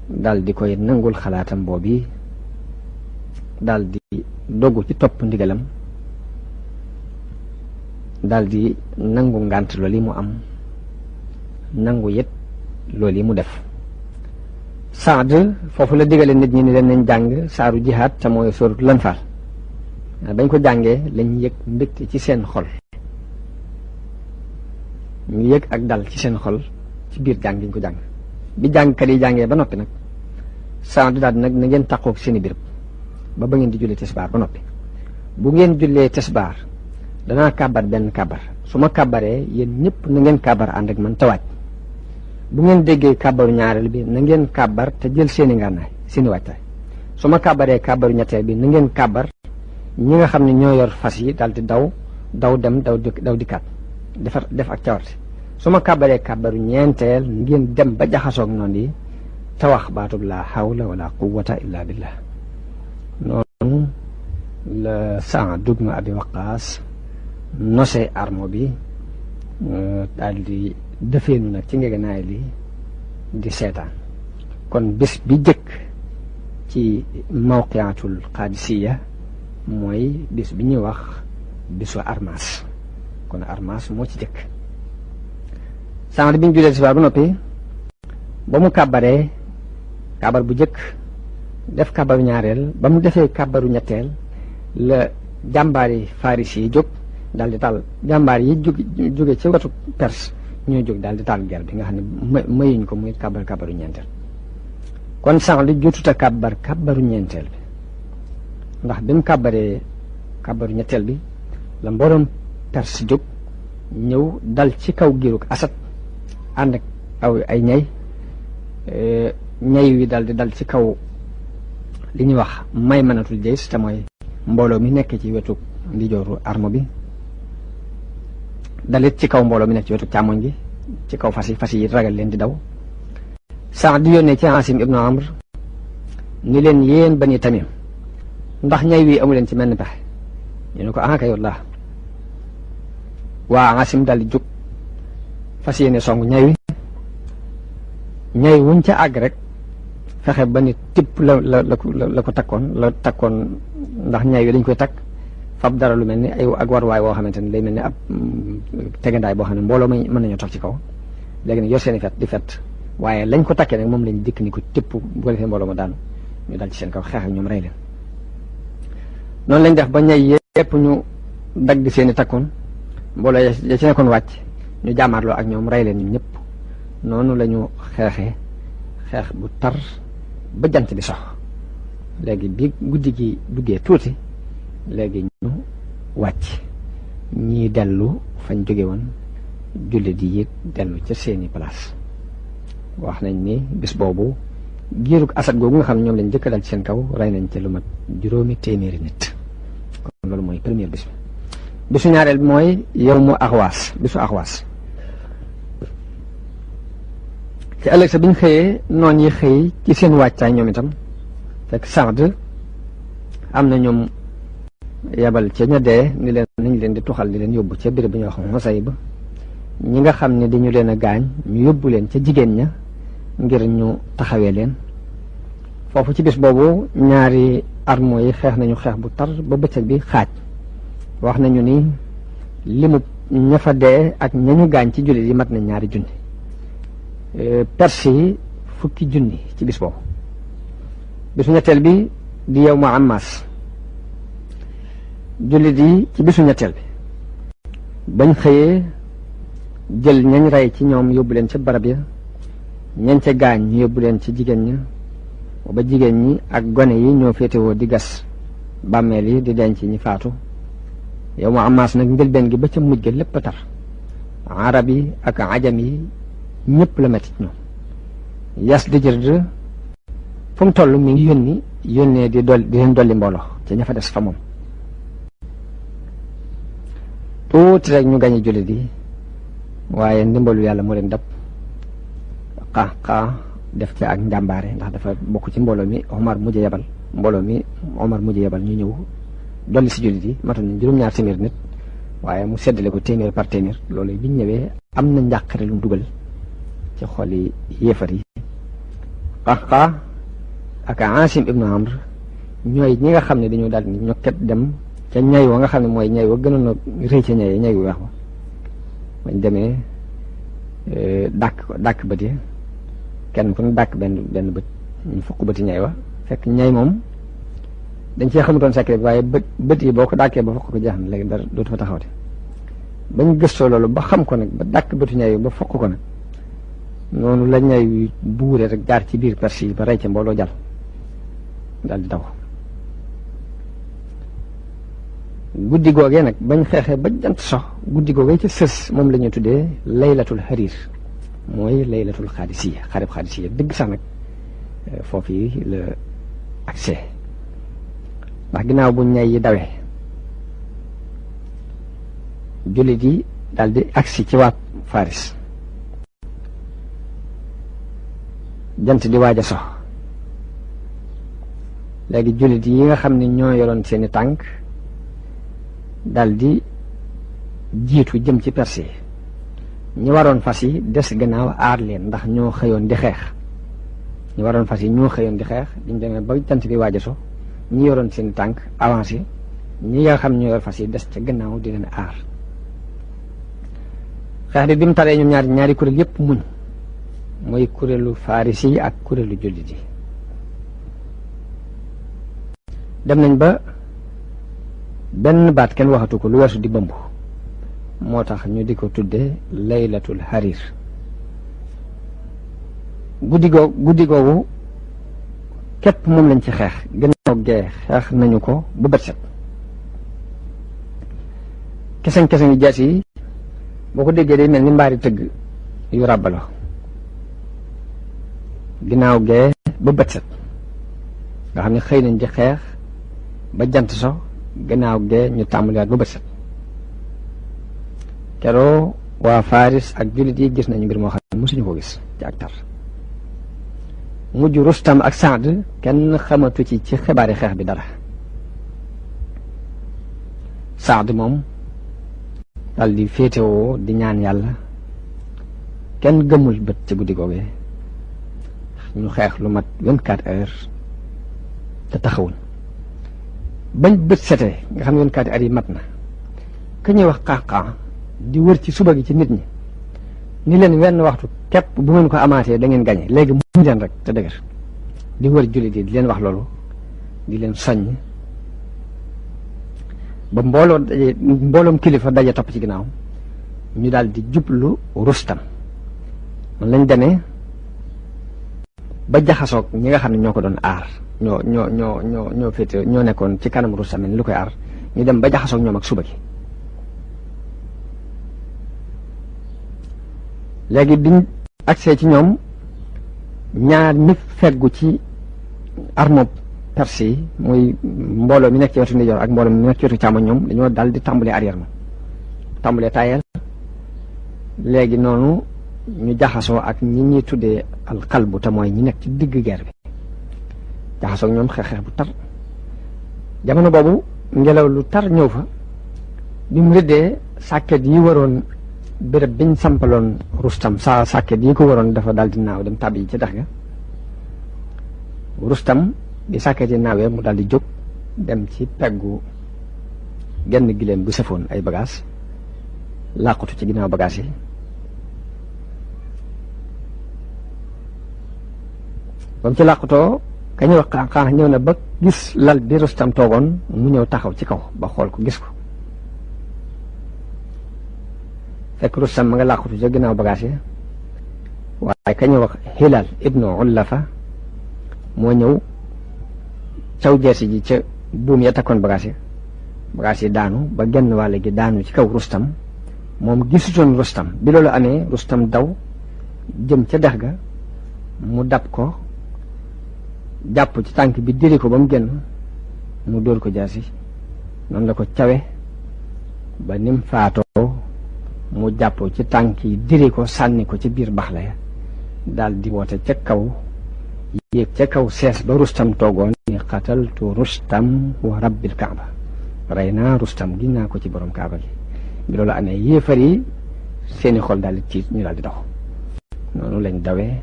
daal di koy nangul xalaatam boobu daal di doggu ci topp ndigalam daal di nangu ngànt loolu yi mu am nangu yit loolu yi mu def Saad foofu la digale nit ñi ni leen nañ jàng saaru jihaad te mooy sóoratul Anfaal bañ ko jàngee lañ yëg mbégte ci seen xol ñu yëg ak dal ci seen xol ci biir jàng gi ñu ko jàng bi jàngkat yi jàngee ba noppi nag Saad daal nag na ngeen taqoog seeni béréb ba ngeen di jullee tisbaar ba noppi bu ngeen jullee tisbaar danaa kàbbar benn kàbbar su ma kàbbaree yéen ñëpp na ngeen kàbbar ànd ak man te waaj bu ngeen déggee kàbbaru ñaareel bi na ngeen kàbbar te jël seeni ngànnaay seeni waajtaay su ma kàbbaree kàbbaru ñetteel bi na ngeen kàbbar ñi nga xam ne ñoo yor fas yi daal di daw dem daw dikkaat def ak cawarte su ma kàbbaree kàbbaru ñeenteel ngeen dem ba jaxasoog noonu yi te wax baatub laa hawla wala quwwata illa billah noonu la Saad ibn Abi Waqqaas nose armo bi daal di defeenu nag ci ngegenaay li di seetaan kon bés bi jëkk ci mawqiatul Qaadisiya mooy bés bi ñuy wax bésu Armas kon Armas moo ci jëkk Saad bi ñu julee tisbaar ba noppi ba mu kàbbaree kàbbar bu jëkk def kàbbaru ñaareel ba mu defee kàbbaru ñetteel la jàmbaari Faris yi jóg daal di taal jàmbaar yi jóge ci wetu Perse ñoo jóg daal di taal guerre bi nga xam ne mayuñ ko muy kàbbaru ñeenteel kon Saad li jotuta kàbbaru ñeenteel bi ndax bi mu kàbbaree kàbbaru ñetteel bi la mbooloom Perse jóg ñëw dal ci kaw giirug Asad ànd ak ay ñay wi daal di dal ci kaw li ñuy wax Maymanatul Jays te mooy mbooloo mi nekk ci wetu ndijooru armo bi dalit ci kaw mbooloo mi nekk ci wetu càmmoñ gi ci kaw fas yi ragal leen di daw Saad di yónnee ci Asim ibnu Amr ni leen yéen Bani Tamim ndax ñay wi amu leen ci menn pexe ñu ne ko kay wallah waa Asim daal di jóg fas yéene song ñay wuñ ca àgg rek fexe ba ni tipp la ko takkoon ndax ñay wi dañ koy takk fab dara lu mel ni ak warwaay boo xamante ne lay mel ni ab tegandaay boo xam ne mbooloo mën nañoo toog ci kaw léegi nag yor seeni fet di fet waaye lañ ko takkee nag moom lañ dikk ni ko tipp bu ko defee mbooloo ma daanu ñu dal ci seen kaw xeex ak ñoom rey leen noonu lañ def ba ñay yépp ñu dagg seeni takkoon mbooloo ya ci nekkoon wàcc ñu jàmmaarloo ak ñoom rey leen ñun ñëpp noonu la ñu xeex bu tar ba jant bi sox léegi bi guddi gi duggee tuuti léegi ñu wàcc ñii dellu fañ jóge woon julli di yéeg dellu ca seeni place wax nañ ni bis boobu giirug Asad googu nga xam ne ñoom lañ jëkk dal ci seen kaw rey nañ ca lu mat 200 nit kon loolu mooy première bis bi bisu ñaareel bi mooy yawmu Axwaas bisu Axwaas ci ëllëg sa biñ xëyee noon yi xëy ci seen waajtaay ñoom itam fekk Saad am na ñoom yebal ca ña dee ni leen nañ leen di tuxal di leen yóbbu ca béréb bi ñoo xam Xusayb ba ñi nga xam ne dañu leen a gaañ ñu yóbbu leen ca jigéen ña ngir ñu taxawee leen foofu ci bis boobu ñaari armo yi xeex nañu xeex bu tar ba bëccëg bi xaaj wax nañu ni limu ña fa dee ak ñañu gaañ ci jullit yi mat na ñaari junni perse yi fukki junni ci bis boobu bisu ñetteel bi di yow ma Ammaas jullit yi ci bisu ñetteel bi bañ xëyee jël ñañ rey ci ñoom yóbbu leen ca barab ya ñañ ca gaañ ñu yóbbu leen ci jigéen ña ba jigéen ñi ak gone yi ñoo féetewoo di gas bàmmeel yi di denc ñi faatu yow ma Ammaas nag njëlbeen gi ba ca mujj ga lépp a tar arab yi ak ajam yi ñëpp la metti ñoom yas di jërd fu mu toll mi ngi yónnee di leen dolli mbooloo ca ña fa des fa moom tuuti rek ñu gañe jullit yi waaye ndimbalu yàlla moo leen dab xaa def ci ak njàmbaare ndax dafa bokk ci mbooloo mi Omar mujj yebal ñu ñëw dolli si jullit yi matoon nañ juróom-ñaar téeméer nit waaye mu seddale ko téeméer par téeméer loolu biñ ñëwee am na njàqare lu mu dugal ci xoli yéefar yi xaa ak Asim ibnu Amr ñooy ñi nga xam ne dañoo daal di ñokket dem ca ñay wa nga xam ne mooy ñay wa gënoon a rëy ca ñay wu weex wa bañ demee dàkk bët yi kenn ku ne dàkk benn bët ñu fukk bëti ñay wa fekk ñay moom dañ cee xamutoon secret bi waaye bët yi boo ko dàkkee ba fokk ko jeex na léegi dara dootu fa taxawte bañ gëstoo loolu ba xam ko nag ba dàkk bëtu ñay ba fokk ko nag noonu la ñay buure rek jaar ci biir perse yi ba rey ca mbooloo jàll daal di daw guddi googee nag bañ xeexee ba jant sox guddi googee ca sës moom la ñuy tuddee laylatul xariir mooy laylatul xaadisiya xareb xaadisiya dëgg sax nag foofu yi la accès ndax ginnaaw bu ñay yi dawee jullit yi daal di agsi ci waa Faris jant di waaj a sox léegi jullit yi nga xam ne ñoo yoroon seeni tànk daal di jiitu jëm ci perse ñi waroon fas yi des gannaaw aar leen ndax ñoo xëyoon di xeex ñi waroon fas yi ñoo xëyoon di xeex diñ demee ba jant bi waaj a so ñi yoroon seeni tànk avancé ñi nga xam ñoo yor fas yi des ca gannaaw di leen aar xeex bi mu taree ñoom ñaari kuréel yépp muñ mooy kuréelu Faris yi ak kuréelu jullit yi dem nañ ba benn baat kenn waxatu ko lu weesu di bëmb moo tax ñu di ko tudde laylatul xariir guddi googu képp moom lañ ci xeex gannaaw gee xeex nañu ko ba bët set keseŋ-keseŋ yi jaas yi boo ko déggee day mel ni mbaari tëgg yu ràbbaloo ginnaaw gee ba bët set nga xam ne xëy nañ di xeex ba jant so gannaaw gee ñu tàmbaliwaat ba bët set keroo waa Faris ak jullit yi gis nañu mbir moo xam ne mosuñu ko gis ci ak tar mujj Rustam ak Saad kenn xamatu ci xibaari xeex bi dara Saad moom dal di féetewoo di ñaan yàlla kenn gëmul bët ci guddi googee ñu xeex lu mat 24 heures te taxawuñ bañ bët setee nga xam ne 24 heures yi mat na ka ñuy wax xaaxaa di wër ci suba gi ci nit ñi ni leen wenn waxtu képp bu ngeen ko amaatee da ngeen gañe léegi muñ leen rek te dëgër di wër jullit yi di leen wax loolu di leen soññ ba mbooloom kilifa daje topp ci ginnaaw ñu daal di jublu Rustam man lañ demee ba jaxasoog ñi nga xam ne ñoo ko doon aar ñoo féete ñoo nekkoon ci kanam Rustam lu koy aar ñu dem ba jaxasoog ñoom ak suba gi léegi biñ agsee ci ñoom ñaar ñi feggu ci armo perse yi muy mbooloo mi nekk ci wetu ndijoor ak mbooloo mi nekk ci wetu càmmoñ ñoom dañoo dal di tàmbalee arrière ma tàmbalee tayel léegi noonu ñu jaxasoo ak ñi ñuy tuddee alxalbu te mooy ñi nekk ci digg guerre bi jaxasoo ak ñoom xeex bu tar jamono boobu ngelaw lu tar ñëw fa bi mu rëddee sàkket yi waroon béréb biñ sampaloon Rustam sàkket yi ko waroon dafa daal di naaw dem tàbbi ci dex ga Rustam bi sàkket yi naawee mu daal di jóg dem ci peggu genn gileem bu sëfoon ay bagages làqutu ci ginnaaw bagages yi ba mu ci làqutoo ka ñuy wax xaax ñëw na ba gis lal bi Rustam toogoon mu ñëw taxaw ci kaw ba xool ko gis ko fekk Rustam ma nga làqutu ca ginnaaw bagages yi waaye ka ñuy wax Hilal ibnu Ullafa moo ñëw caw jeesi ji ca buum ya takkoon bagages yi daanu ba genn wàll gi daanu ci kaw Rustam moom gisutoon Rustam bi loolu amee Rustam daw jëm ca dex ga mu dab ko jàpp ci tànk bi diri ko ba mu génn mu dóor ko jaasi noonu la ko cawe ba nim faatoo mu jàpp ci tànk yi diri ko sànni ko ci biir bax la ya daal di woote ca kaw yéeg ca kaw sees ba Rustam toogoon ni qataltu Rustam wa rabbil kaaba rey naa Rustam giñ naa ko ci borom kaaba gi bi loolu amee yéefar yi seeni xol daal di tiit ñu daal di dox noonu lañ dawee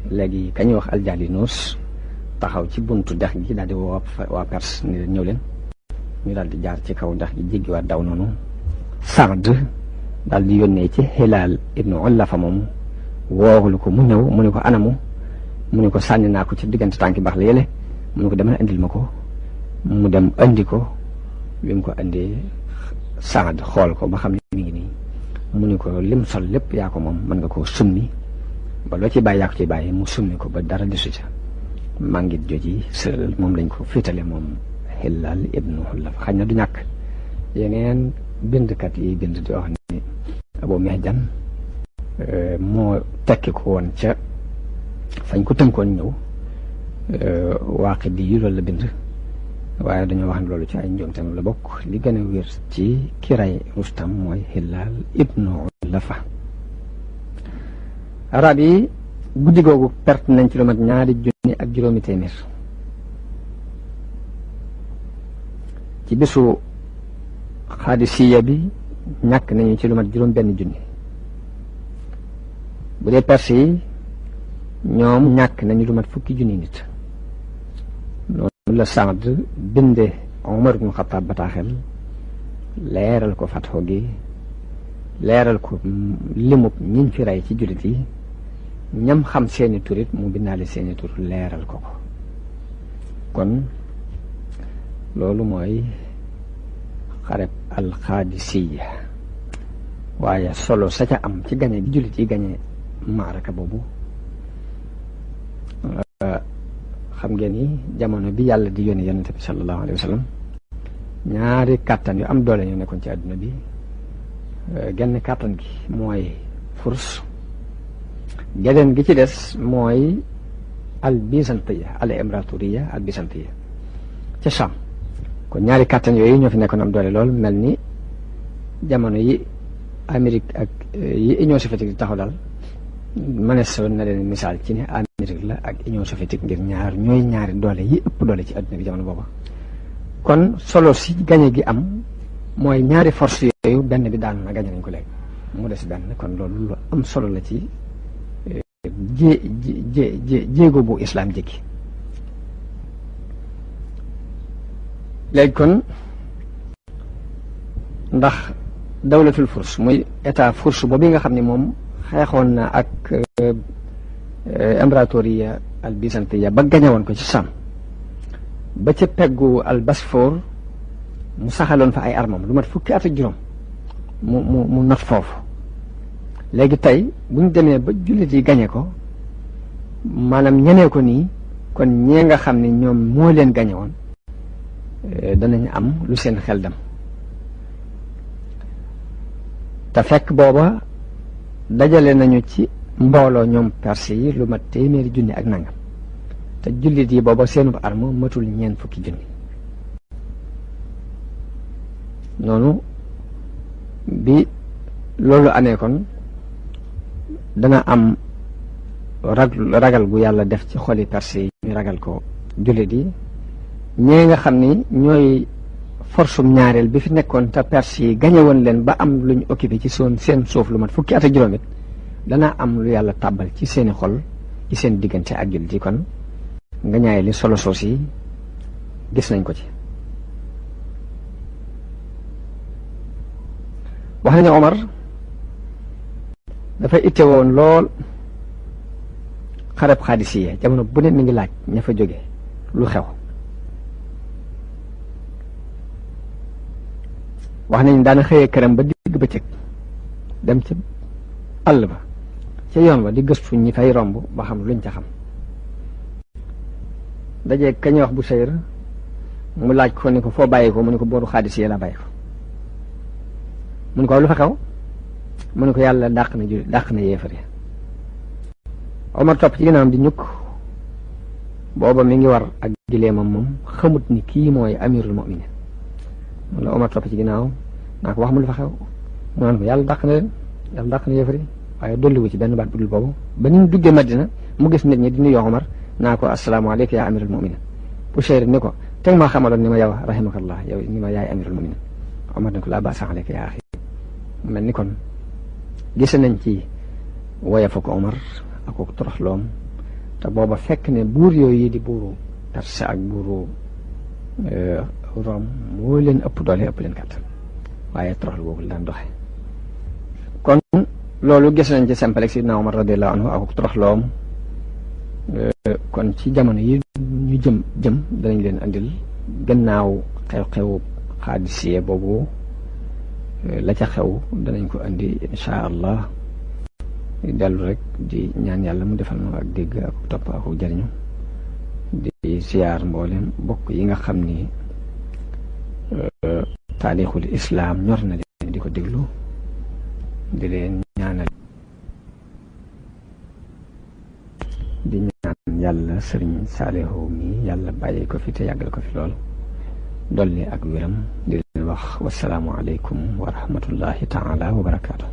léegi kañuy wax Aljalinus taxaw ci buntu dex gi daal di woo waa Perse ni leen ñëw leen ñu daal di jaar ci kaw dex gi jéggiwaat daw noonu Saad daal di yónnee ci Hilal ibnu Ullafa moom woowulu ko mu ñëw mu ne ko anamu mu ne ko sànni naa ko ci diggante tànki baax la yële mu ne ko demal indil ma ko mu dem andi ko bi mu ko andee Saad xool ko ba xam ne mi ngi nii mu ne ko lim sol lépp yaa ko moom mën nga koo summi ba loo ci bàyyi yaa ko ci bàyyi mu summi ko ba dara desu ca màngit joji sëral moom lañ ko féetale moom Hilal ibnu Ullafa xañ na du ñàkk yeneen bindkat yi bind di wax ni Abu Mihjan moo tekki ko woon ca fañ ko tënkoon ñëw Waaqidi yi loolu la bind waaye dañoo wax ne loolu ci ay njuumteem la bokk li gën a wér ci kiray Rustam mooy Hilal ibnu Ullafa arab yi guddi googu perte nañ ci lu mat 2 junni ak juróomi téeméer ci bisu Xaadisiya bi ñàkk nañu ci lu mat juróom benn junni bu dee perse yi ñoom ñàkk nañu lu mat 10 junni nit noonu la Saad binde Omar ibn Xattaab bataaxel leeral ko fatxo gi leeral ko limub ñiñ fi rey ci jullit yi ñam xam seeni turit mu bindaale seeni tur leeral ko ko kon loolu mooy xareb alxaadisiya waaye solo sa ca am ci gañe bi jullit yi gañe maaraka boobu xam ngeen ni jamono bi yàlla di yónni yonente bi sallallahu alayhi wa sallam ñaari kàttan yu am doole ñu nekkoon ci àdduna bi genn kàttan gi mooy furs geneen gi ci des mooy al bisantiya al imraturiya al bisantiya ca Sham kon ñaari kàttan yooyu ñoo fi nekkoon am doole lool mel ni jamono yi Amérique ak yi Union soviétique di taxaw daal mënees na leen misaal ci ne Amérique la ak Union soviétique ngir ñooy ñaari doole yi ëpp doole ci àdduna bi jamono booba kon solo si gañe gi am mooy ñaari force yooyu benn bi daanu na gañe nañ ko léegi mu des benn kon loolu lu am solo la ci jéego bu islam jéggi léegi kon ndax dawlatul furs muy état furs boobu nga xam ne moom xeexoon na ak imbratoriya al byzantiya ba gañewoon ko ci Sam ba ca peggu al Bosphore mu saxaloon fa ay armam lu mat 10 at ak juróom mu not foofu léegi tey bu ñu demee ba jullit yi gañe ko maanaam ñenee ko nii kon ñee nga xam ne ñoom moo leen gañe woon danañ am lu seen xel dem te fekk booba dajale nañu ci mbooloo ñoom perse yi lu mat 100 junni ak nangam te jullit yi booba seenub arme matul 40 junni noonu bi loolu amee kon dana am ragal gu yàlla def ci xoli perse yi ñu ragal ko jullit yi ñee nga xam ni ñooy forsum ñaareel bi fi nekkoon te perse yi gañe woon leen ba am lu ñu occupé ci seen suuf lu mat fukki at ak juróom it dana am lu yàlla tàbbal ci seeni xol ci seen diggante ak jullit yi kon nga ñaay li solo soos yi gis nañ ko ci wax nañu Omar dafa itte woon lool xareb Xaadisiya jamono bu ne mi ngi laaj ña fa jóge lu xew wax nañ daana xëyee këram ba digg bëccëg dem ci àll ba ca yoon wa di gëstu ñi fay romb ba xam luñ ca xam dajee kañuy wax bu sayr mu laaj ko ni ko foo bàyyi ko mu ne ko booru Xaadisiya la bàyyi ko mu ne ko lu fa xew mu ne ko yàlla dàq na jullit dàq na yéefar yi Omar topp ci ginnaawam di ñukk booba mi ngi war ak gileemam moom xamut ni kii mooy amirul mu'minin mun la Omar topp ci ginnaaw naa ko wax mu lu fa xew mu naan ko yàlla dàq na leen yàlla dàq na yéefar yi waaye dolliwu ci benn baat bu dul boobu ba ni ñu duggee Madina mu gis nit ñi di nuyoo Omar naa ko asalaamaaleykum yaa amirul mu'minin Bushayr ni ko teg maa xamaloon ni ma yow rahimakallah yow ni ma yaay amirul mu'minin Omar ni ko laa baasa aleyka yaa axi mel ni kon gis nañ ci woyofa ko Omar ak ko toroxloom te booba fekk ne buur yooyu di buuru Perse ak buuru Rome moo leen ëpp doole ëpp leen kàttan waaye toroxlu boobu daan doxe kon loolu gis nañ ci sempaleeg Sidna Omar radiyallahu anhu ak toroxloom kon ci jamono yi ñu jëm danañ leen andil gannaaw xew-xew Xaadisiya boobu la ca xew danañ ko andi insha allah dellu rek di ñaan yàlla mu defal ma ak dégg ak topp ak jariñu di siyaar mboolem bokk yi nga xam ni taarixul islaam ñor na leen di ko déglu di leen ñaanal di ñaan yàlla sëriñ Saalihu mi yàlla bàyyi ko fi te yàggal ko fi lool dolli ak wéram di leen wax wasalaamu aleykum wa rahmatullahi taala wa barakaatu